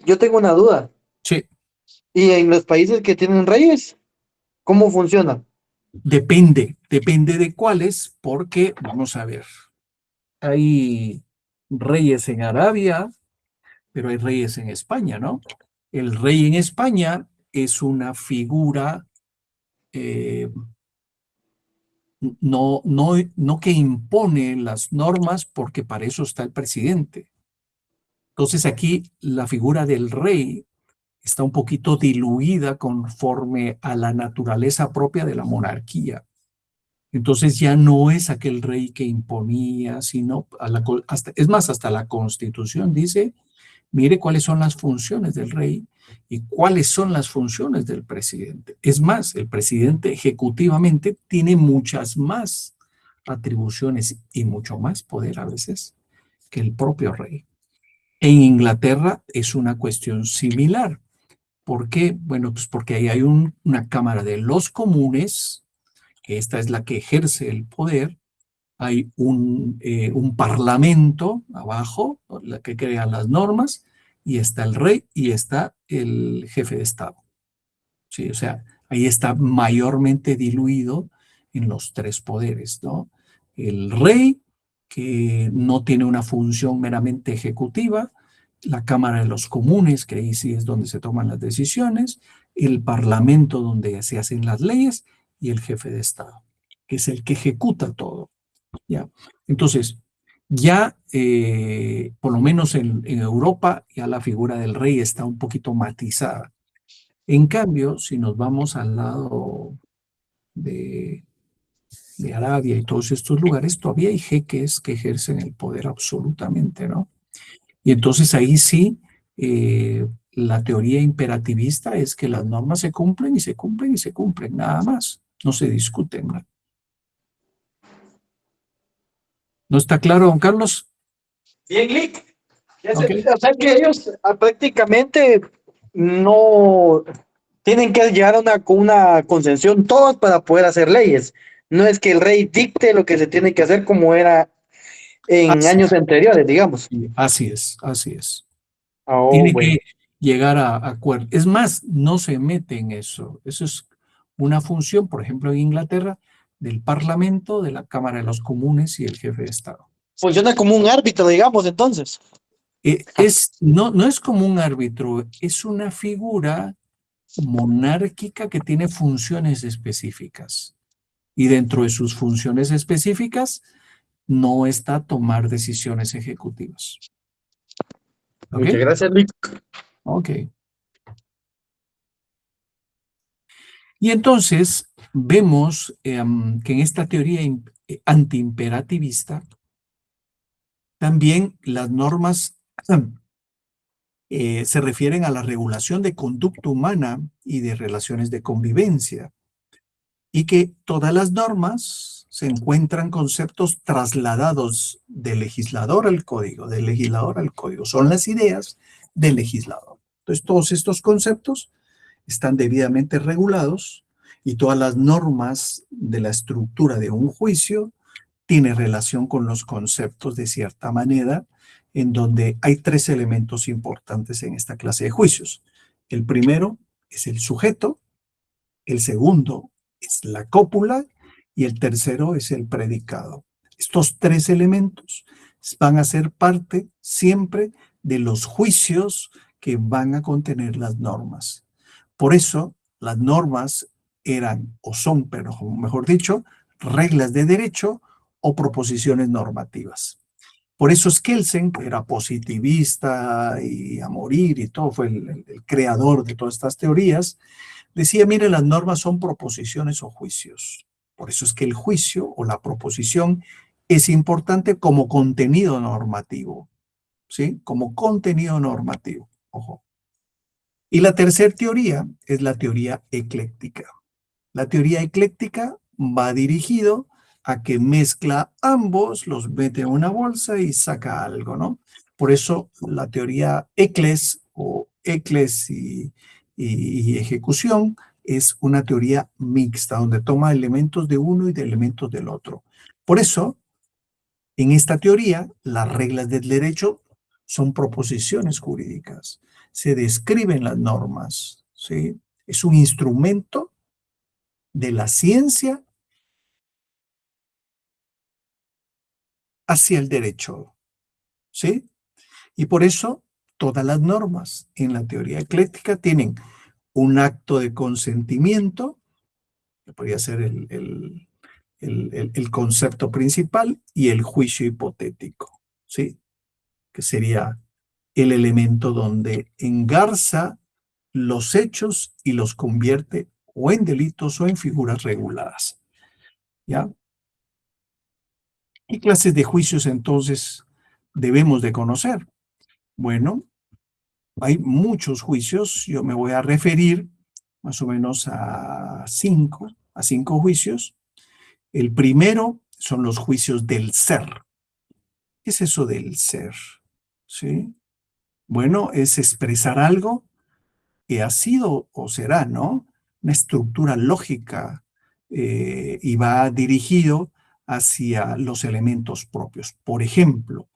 Yo tengo una duda. Sí. ¿Y en los países que tienen reyes, cómo funciona? Depende de cuáles, porque, vamos a ver, hay reyes en Arabia, pero hay reyes en España, ¿no? El rey en España es una figura no que impone las normas, porque para eso está el presidente. Entonces aquí la figura del rey está un poquito diluida conforme a la naturaleza propia de la monarquía. Entonces ya no es aquel rey que imponía, sino es más, hasta la Constitución dice, mire cuáles son las funciones del rey y cuáles son las funciones del presidente. Es más, el presidente ejecutivamente tiene muchas más atribuciones y mucho más poder a veces que el propio rey. En Inglaterra es una cuestión similar. ¿Por qué? Bueno, pues porque ahí hay una Cámara de los Comunes, que esta es la que ejerce el poder. Hay un parlamento abajo, la que crea las normas, y está el rey y está el jefe de Estado. Sí, o sea, ahí está mayormente diluido en los tres poderes, ¿no? El rey, que no tiene una función meramente ejecutiva, la Cámara de los Comunes, que ahí sí es donde se toman las decisiones, el Parlamento, donde se hacen las leyes, y el jefe de Estado, que es el que ejecuta todo. ¿Ya? Entonces, ya por lo menos en Europa, ya la figura del rey está un poquito matizada. En cambio, si nos vamos al lado de Arabia y todos estos lugares, todavía hay jeques que ejercen el poder absolutamente, ¿no? Y entonces ahí sí, la teoría imperativista es que las normas se cumplen y se cumplen y se cumplen, nada más, no se discuten, ¿no? ¿No está claro, don Carlos? Bien, Lick. Okay. O sea que ellos prácticamente no tienen que llegar a una concesión todos para poder hacer leyes. No es que el rey dicte lo que se tiene que hacer como era en años anteriores, digamos. Así es, así es. Oh, Tiene bueno. que llegar a acuerdo. Es más, no se mete en eso. Eso es una función, por ejemplo, en Inglaterra, del Parlamento, de la Cámara de los Comunes y el jefe de Estado. Funciona como un árbitro, digamos, entonces. No es como un árbitro, es una figura monárquica que tiene funciones específicas. Y dentro de sus funciones específicas no está tomar decisiones ejecutivas. ¿Okay? Muchas gracias, Lick. Ok. Y entonces vemos que en esta teoría antiimperativista también las normas se refieren a la regulación de conducta humana y de relaciones de convivencia, y que todas las normas se encuentran conceptos trasladados del legislador al código, del legislador al código. Son las ideas del legislador. Entonces, todos estos conceptos están debidamente regulados y todas las normas de la estructura de un juicio tienen relación con los conceptos de cierta manera, en donde hay tres elementos importantes en esta clase de juicios. El primero es el sujeto, el segundo es la cópula y el tercero es el predicado. Estos tres elementos van a ser parte siempre de los juicios que van a contener las normas. Por eso, las normas eran o son, pero mejor dicho, reglas de derecho o proposiciones normativas. Por eso Kelsen, que era positivista y a morir y todo, fue el creador de todas estas teorías, decía, mire, las normas son proposiciones o juicios. Por eso es que el juicio o la proposición es importante como contenido normativo, ¿sí? Como contenido normativo, ojo. Y la tercera teoría es la teoría ecléctica. La teoría ecléctica va dirigido a que mezcla ambos, los mete en una bolsa y saca algo, ¿no? Por eso la teoría ecles o ecles y ejecución es una teoría mixta, donde toma elementos de uno y de elementos del otro. Por eso, en esta teoría, las reglas del derecho son proposiciones jurídicas. Se describen las normas, ¿sí? Es un instrumento de la ciencia hacia el derecho, ¿sí? Y por eso todas las normas en la teoría ecléctica tienen un acto de consentimiento, que podría ser el concepto principal, y el juicio hipotético, ¿sí? Que sería el elemento donde engarza los hechos y los convierte o en delitos o en figuras reguladas, ¿ya? ¿Qué clases de juicios entonces debemos de conocer? Bueno, hay muchos juicios, yo me voy a referir más o menos a cinco juicios. El primero son los juicios del ser. ¿Qué es eso del ser? ¿Sí? Bueno, es expresar algo que ha sido o será, ¿no? Una estructura lógica y va dirigido hacia los elementos propios. Por ejemplo,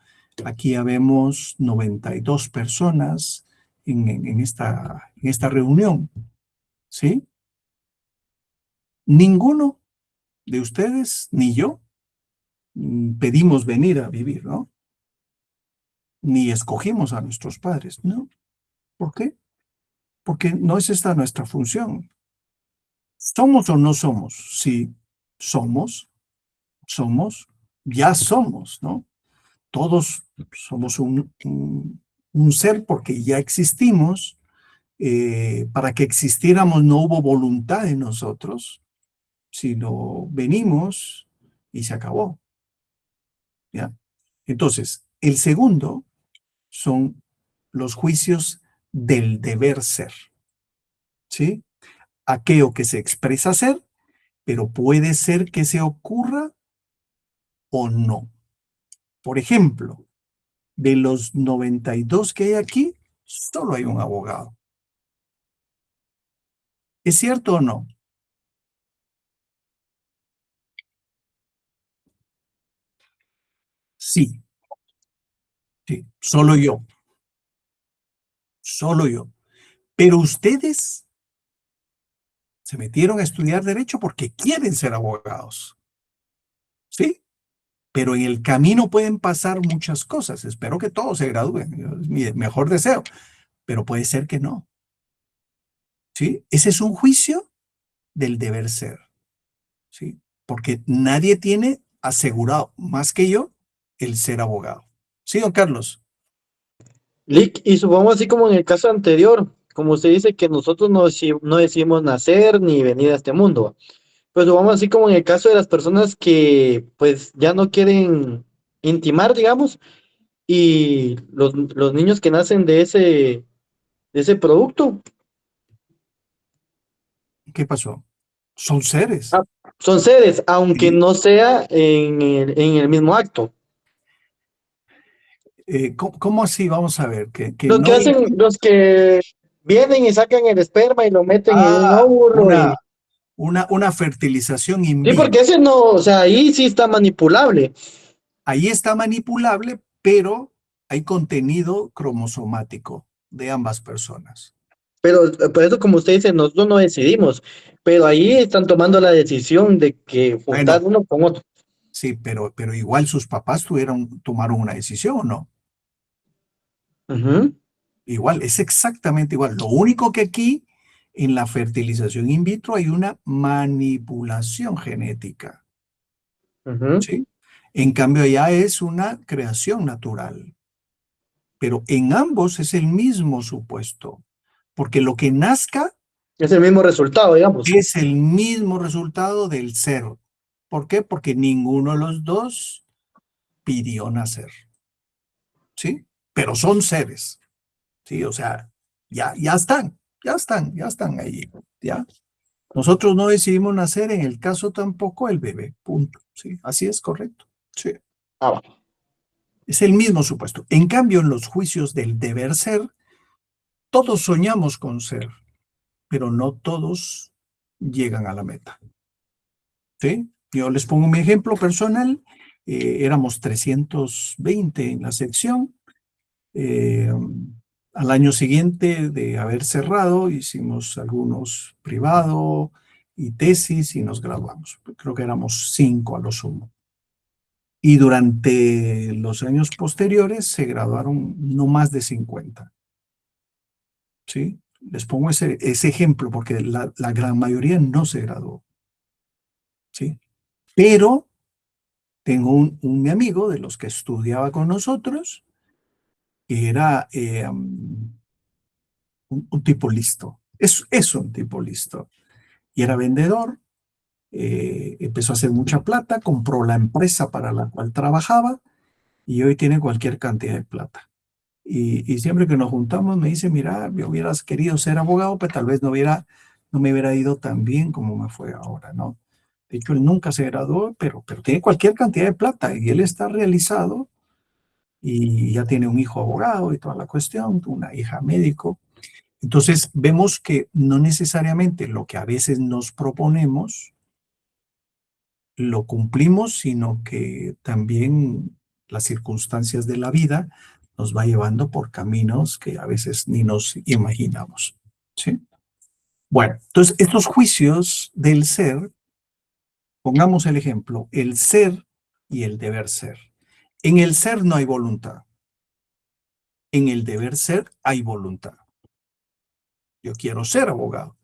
aquí ya vemos 92 personas en esta reunión, ¿sí? Ninguno de ustedes, ni yo, pedimos venir a vivir, ¿no? Ni escogimos a nuestros padres, ¿no? ¿Por qué? Porque no es esta nuestra función. ¿Somos o no somos? Sí, somos, ya somos, ¿no? Todos somos un ser porque ya existimos. Para que existiéramos no hubo voluntad en nosotros, sino venimos y se acabó. ¿Ya? Entonces, el segundo son los juicios del deber ser, ¿sí? Aquello que se expresa ser, pero puede ser que se ocurra o no. Por ejemplo, de los 92 que hay aquí, solo hay un abogado. ¿Es cierto o no? Sí, sí, solo yo. Solo yo. Pero ustedes se metieron a estudiar derecho porque quieren ser abogados. ¿Sí? Pero en el camino pueden pasar muchas cosas. Espero que todos se gradúen. Es mi mejor deseo. Pero puede ser que no. ¿Sí? Ese es un juicio del deber ser. ¿Sí? Porque nadie tiene asegurado, más que yo, el ser abogado. ¿Sí, don Carlos? Lick, y supongamos así como en el caso anterior, como usted dice que nosotros no decidimos nacer ni venir a este mundo. Pues supongamos así como en el caso de las personas que pues ya no quieren intimar, digamos, y los niños que nacen de ese producto. ¿Qué pasó? Son seres. Son seres, aunque no sea en el mismo acto. ¿Cómo así? Vamos a ver. Los que hacen, los que vienen y sacan el esperma y lo meten en un óvulo. Una fertilización in Sí, vivo. porque ese no, o sea, ahí sí está manipulable. Ahí está manipulable, pero hay contenido cromosomático de ambas personas. Pero por eso, como usted dice, nosotros no decidimos, pero ahí están tomando la decisión de que juntar uno con otro. Sí, pero igual sus papás tomaron una decisión, ¿o no? Igual, es exactamente igual. Lo único que aquí En la fertilización in vitro hay una manipulación genética. ¿Sí? En cambio, allá es una creación natural. Pero en ambos es el mismo supuesto, porque lo que nazca Es el mismo resultado, digamos. es el mismo resultado del ser. ¿Por qué? Porque ninguno de los dos pidió nacer. ¿Sí? Pero son seres. ¿Sí? O sea, ya están ahí. ¿Ya? Nosotros no decidimos nacer, en el caso tampoco el bebé. Punto. ¿Sí? Así es, correcto. Sí. Es el mismo supuesto. En cambio, en los juicios del deber ser, todos soñamos con ser, pero no todos llegan a la meta. ¿Sí? Yo les pongo mi ejemplo personal. Éramos 320 en la sección. Al año siguiente de haber cerrado, hicimos algunos privado y tesis y nos graduamos. Creo que éramos 5 a lo sumo. Y durante los años posteriores se graduaron no más de 50. ¿Sí? Les pongo ese ejemplo porque la gran mayoría no se graduó. ¿Sí? Pero tengo un amigo de los que estudiaba con nosotros que era un tipo listo. Es un tipo listo. Y era vendedor, empezó a hacer mucha plata, compró la empresa para la cual trabajaba y hoy tiene cualquier cantidad de plata. Y siempre que nos juntamos me dice, mira, yo hubieras querido ser abogado, pero tal vez no me hubiera ido tan bien como me fue ahora, ¿no? De hecho, él nunca se graduó, pero tiene cualquier cantidad de plata y él está realizado y ya tiene un hijo abogado y toda la cuestión, una hija médico. Entonces, vemos que no necesariamente lo que a veces nos proponemos lo cumplimos, sino que también las circunstancias de la vida nos va llevando por caminos que a veces ni nos imaginamos. ¿Sí? Bueno, entonces estos juicios del ser, pongamos el ejemplo, el ser y el deber ser. En el ser no hay voluntad. En el deber ser hay voluntad. Yo quiero ser abogado.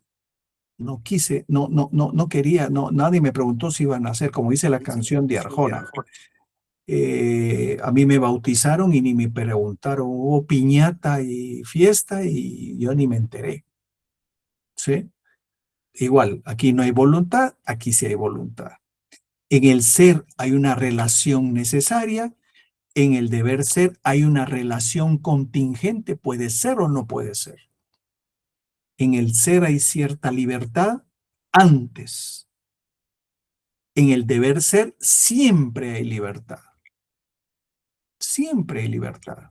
No quise, no quería, nadie me preguntó si iban a hacer, como dice la canción de Arjona. A mí me bautizaron y ni me preguntaron, hubo piñata y fiesta y yo ni me enteré. ¿Sí? Igual, aquí no hay voluntad, aquí sí hay voluntad. En el ser hay una relación necesaria, en el deber ser hay una relación contingente, puede ser o no puede ser. En el ser hay cierta libertad antes. En el deber ser siempre hay libertad. Siempre hay libertad.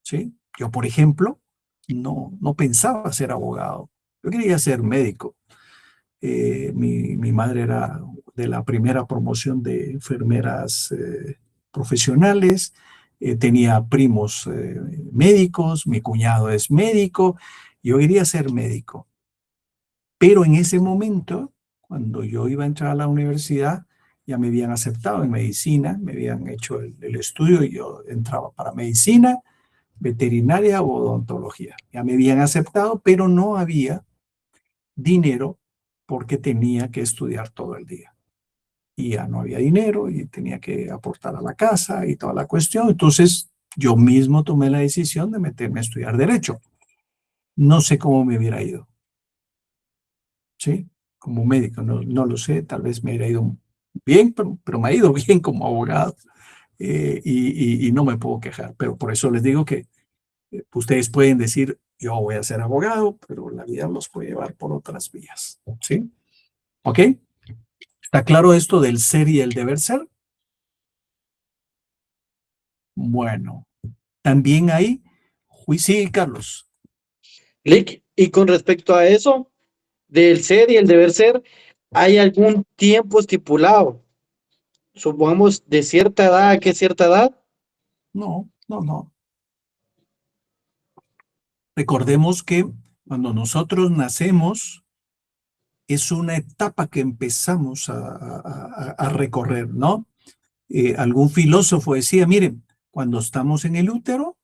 ¿Sí? Yo, por ejemplo, no pensaba ser abogado. Yo quería ser médico. Mi madre era de la primera promoción de enfermeras profesionales. Tenía primos médicos. Mi cuñado es médico. Yo quería ser médico. Pero en ese momento, cuando yo iba a entrar a la universidad, ya me habían aceptado en medicina, me habían hecho el estudio y yo entraba para medicina, veterinaria o odontología. Ya me habían aceptado, pero no había dinero porque tenía que estudiar todo el día. Y ya no había dinero y tenía que aportar a la casa y toda la cuestión. Entonces, yo mismo tomé la decisión de meterme a estudiar Derecho. No sé cómo me hubiera ido. ¿Sí? Como médico, no lo sé, tal vez me hubiera ido bien, pero me ha ido bien como abogado y no me puedo quejar, pero por eso les digo que ustedes pueden decir, yo voy a ser abogado, pero la vida los puede llevar por otras vías, ¿sí? ¿Ok? ¿Está claro esto del ser y el deber ser? Bueno, también hay juicio, sí, Carlos. Lick, y con respecto a eso, del ser y el deber ser, ¿hay algún tiempo estipulado? Supongamos de cierta edad a qué cierta edad. No. Recordemos que cuando nosotros nacemos, es una etapa que empezamos a recorrer, ¿no? Algún filósofo decía, miren, cuando estamos en el útero,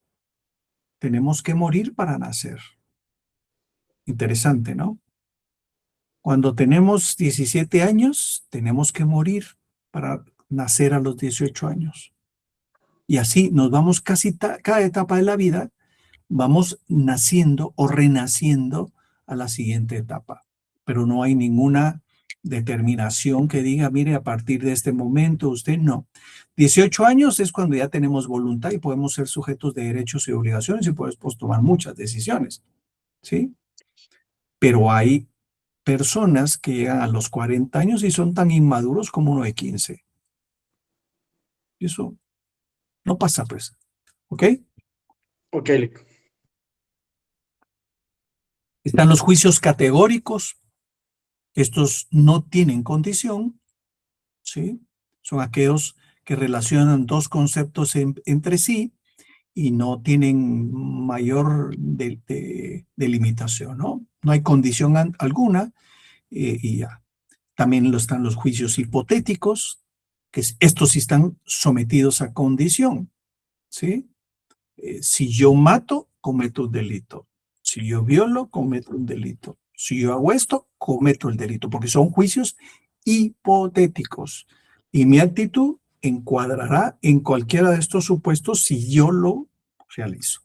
tenemos que morir para nacer. Interesante, ¿no? Cuando tenemos 17 años, tenemos que morir para nacer a los 18 años. Y así nos vamos casi cada etapa de la vida, vamos naciendo o renaciendo a la siguiente etapa. Pero no hay ninguna determinación que diga, mire, a partir de este momento usted no. 18 años es cuando ya tenemos voluntad y podemos ser sujetos de derechos y obligaciones y podemos tomar muchas decisiones, ¿sí? Pero hay personas que llegan a los 40 años y son tan inmaduros como uno de 15. Eso no pasa, pues. ¿Ok? Ok. Están los juicios categóricos. Estos no tienen condición, ¿sí? Son aquellos que relacionan dos conceptos entre sí y no tienen mayor delimitación, ¿no? No hay condición alguna y ya. También están los juicios hipotéticos, que estos sí están sometidos a condición, ¿sí? Si yo mato, cometo un delito. Si yo violo, cometo un delito. Si yo hago esto, cometo el delito, porque son juicios hipotéticos. Y mi actitud encuadrará en cualquiera de estos supuestos si yo lo realizo.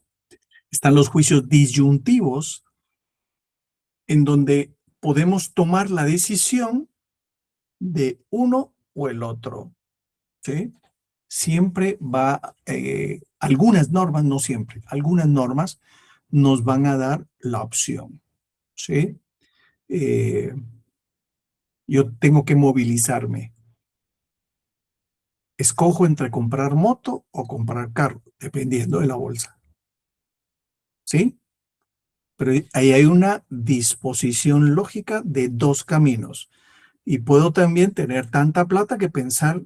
Están los juicios disyuntivos, en donde podemos tomar la decisión de uno o el otro, ¿sí? Siempre va, algunas normas, no siempre, algunas normas nos van a dar la opción, ¿sí? Yo tengo que movilizarme. Escojo entre comprar moto o comprar carro, dependiendo de la bolsa, ¿sí? Pero ahí hay una disposición lógica de dos caminos. Y puedo también tener tanta plata que pensar,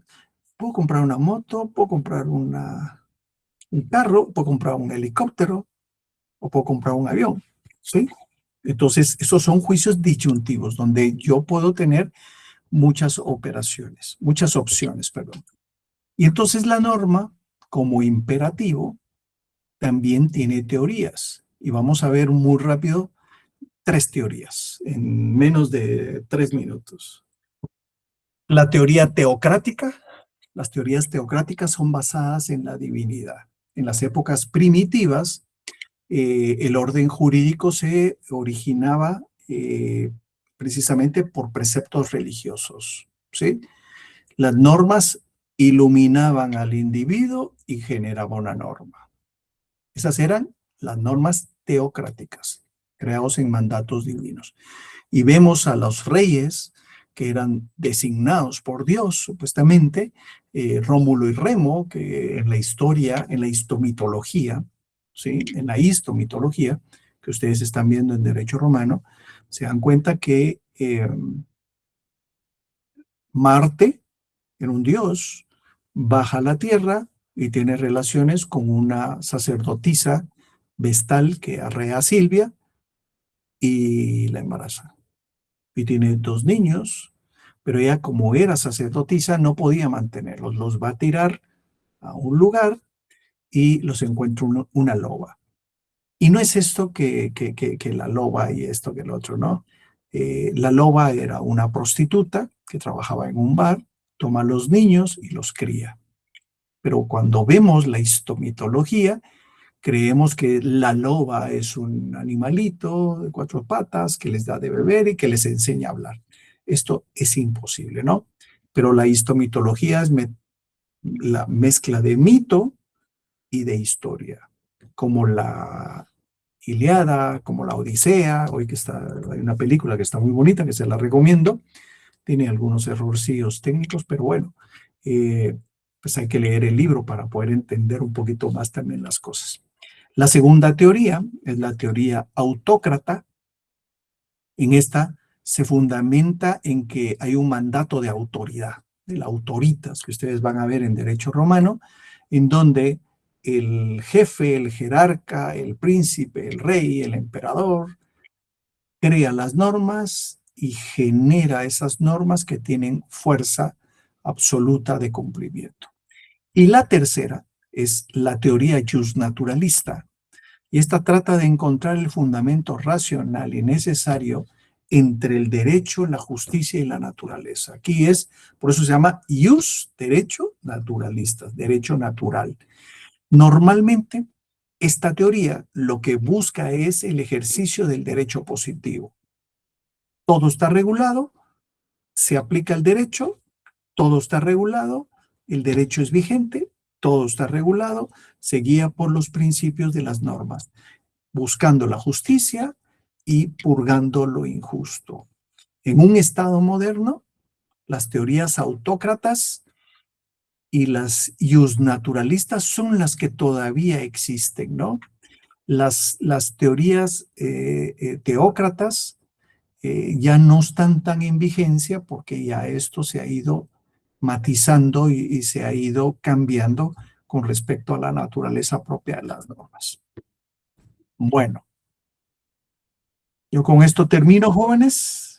puedo comprar una moto, puedo comprar un carro, puedo comprar un helicóptero o puedo comprar un avión, ¿sí? Entonces, esos son juicios disyuntivos, donde yo puedo tener muchas opciones, perdón. Y entonces la norma, como imperativo, también tiene teorías. Y vamos a ver muy rápido 3 teorías en menos de 3 minutos. La teoría teocrática. Las teorías teocráticas son basadas en la divinidad. En las épocas primitivas, el orden jurídico se originaba precisamente por preceptos religiosos, ¿sí? Las normas iluminaban al individuo y generaban una norma. Esas eran las normas teocráticas, creados en mandatos divinos. Y vemos a los reyes que eran designados por Dios, supuestamente, Rómulo y Remo, que en la historia, en la histomitología, ¿sí? En la histomitología, que ustedes están viendo en Derecho Romano, se dan cuenta que Marte era un dios, baja a la tierra y tiene relaciones con una sacerdotisa vestal que arrea a Silvia y la embaraza. Y tiene 2 niños, pero ella, como era sacerdotisa, no podía mantenerlos. Los va a tirar a un lugar y los encuentra una loba. Y no es esto que la loba y esto que el otro, ¿no? La loba era una prostituta que trabajaba en un bar, toma a los niños y los cría. Pero cuando vemos la histomitología, creemos que la loba es un animalito de 4 patas que les da de beber y que les enseña a hablar. Esto es imposible, ¿no? Pero la histomitología es la mezcla de mito y de historia, como la Ilíada, como la Odisea. Hoy que hay una película que está muy bonita, que se la recomiendo. Tiene algunos errorcillos técnicos, pero bueno, pues hay que leer el libro para poder entender un poquito más también las cosas. La segunda teoría es la teoría autócrata. En esta se fundamenta en que hay un mandato de autoridad, del autoritas, que ustedes van a ver en Derecho Romano, en donde el jefe, el jerarca, el príncipe, el rey, el emperador, crea las normas y genera esas normas que tienen fuerza absoluta de cumplimiento. Y la tercera es la teoría justnaturalista. Y esta trata de encontrar el fundamento racional y necesario entre el derecho, la justicia y la naturaleza. Aquí es, por eso se llama ius, derecho naturalista, derecho natural. Normalmente, esta teoría lo que busca es el ejercicio del derecho positivo. Todo está regulado, se aplica el derecho, todo está regulado, el derecho es vigente, todo está regulado, se guía por los principios de las normas, buscando la justicia y purgando lo injusto. En un Estado moderno, las teorías autócratas y las iusnaturalistas son las que todavía existen, ¿no? Las teorías teócratas ya no están tan en vigencia porque ya esto se ha ido matizando y se ha ido cambiando con respecto a la naturaleza propia de las normas. Bueno, yo con esto termino, jóvenes.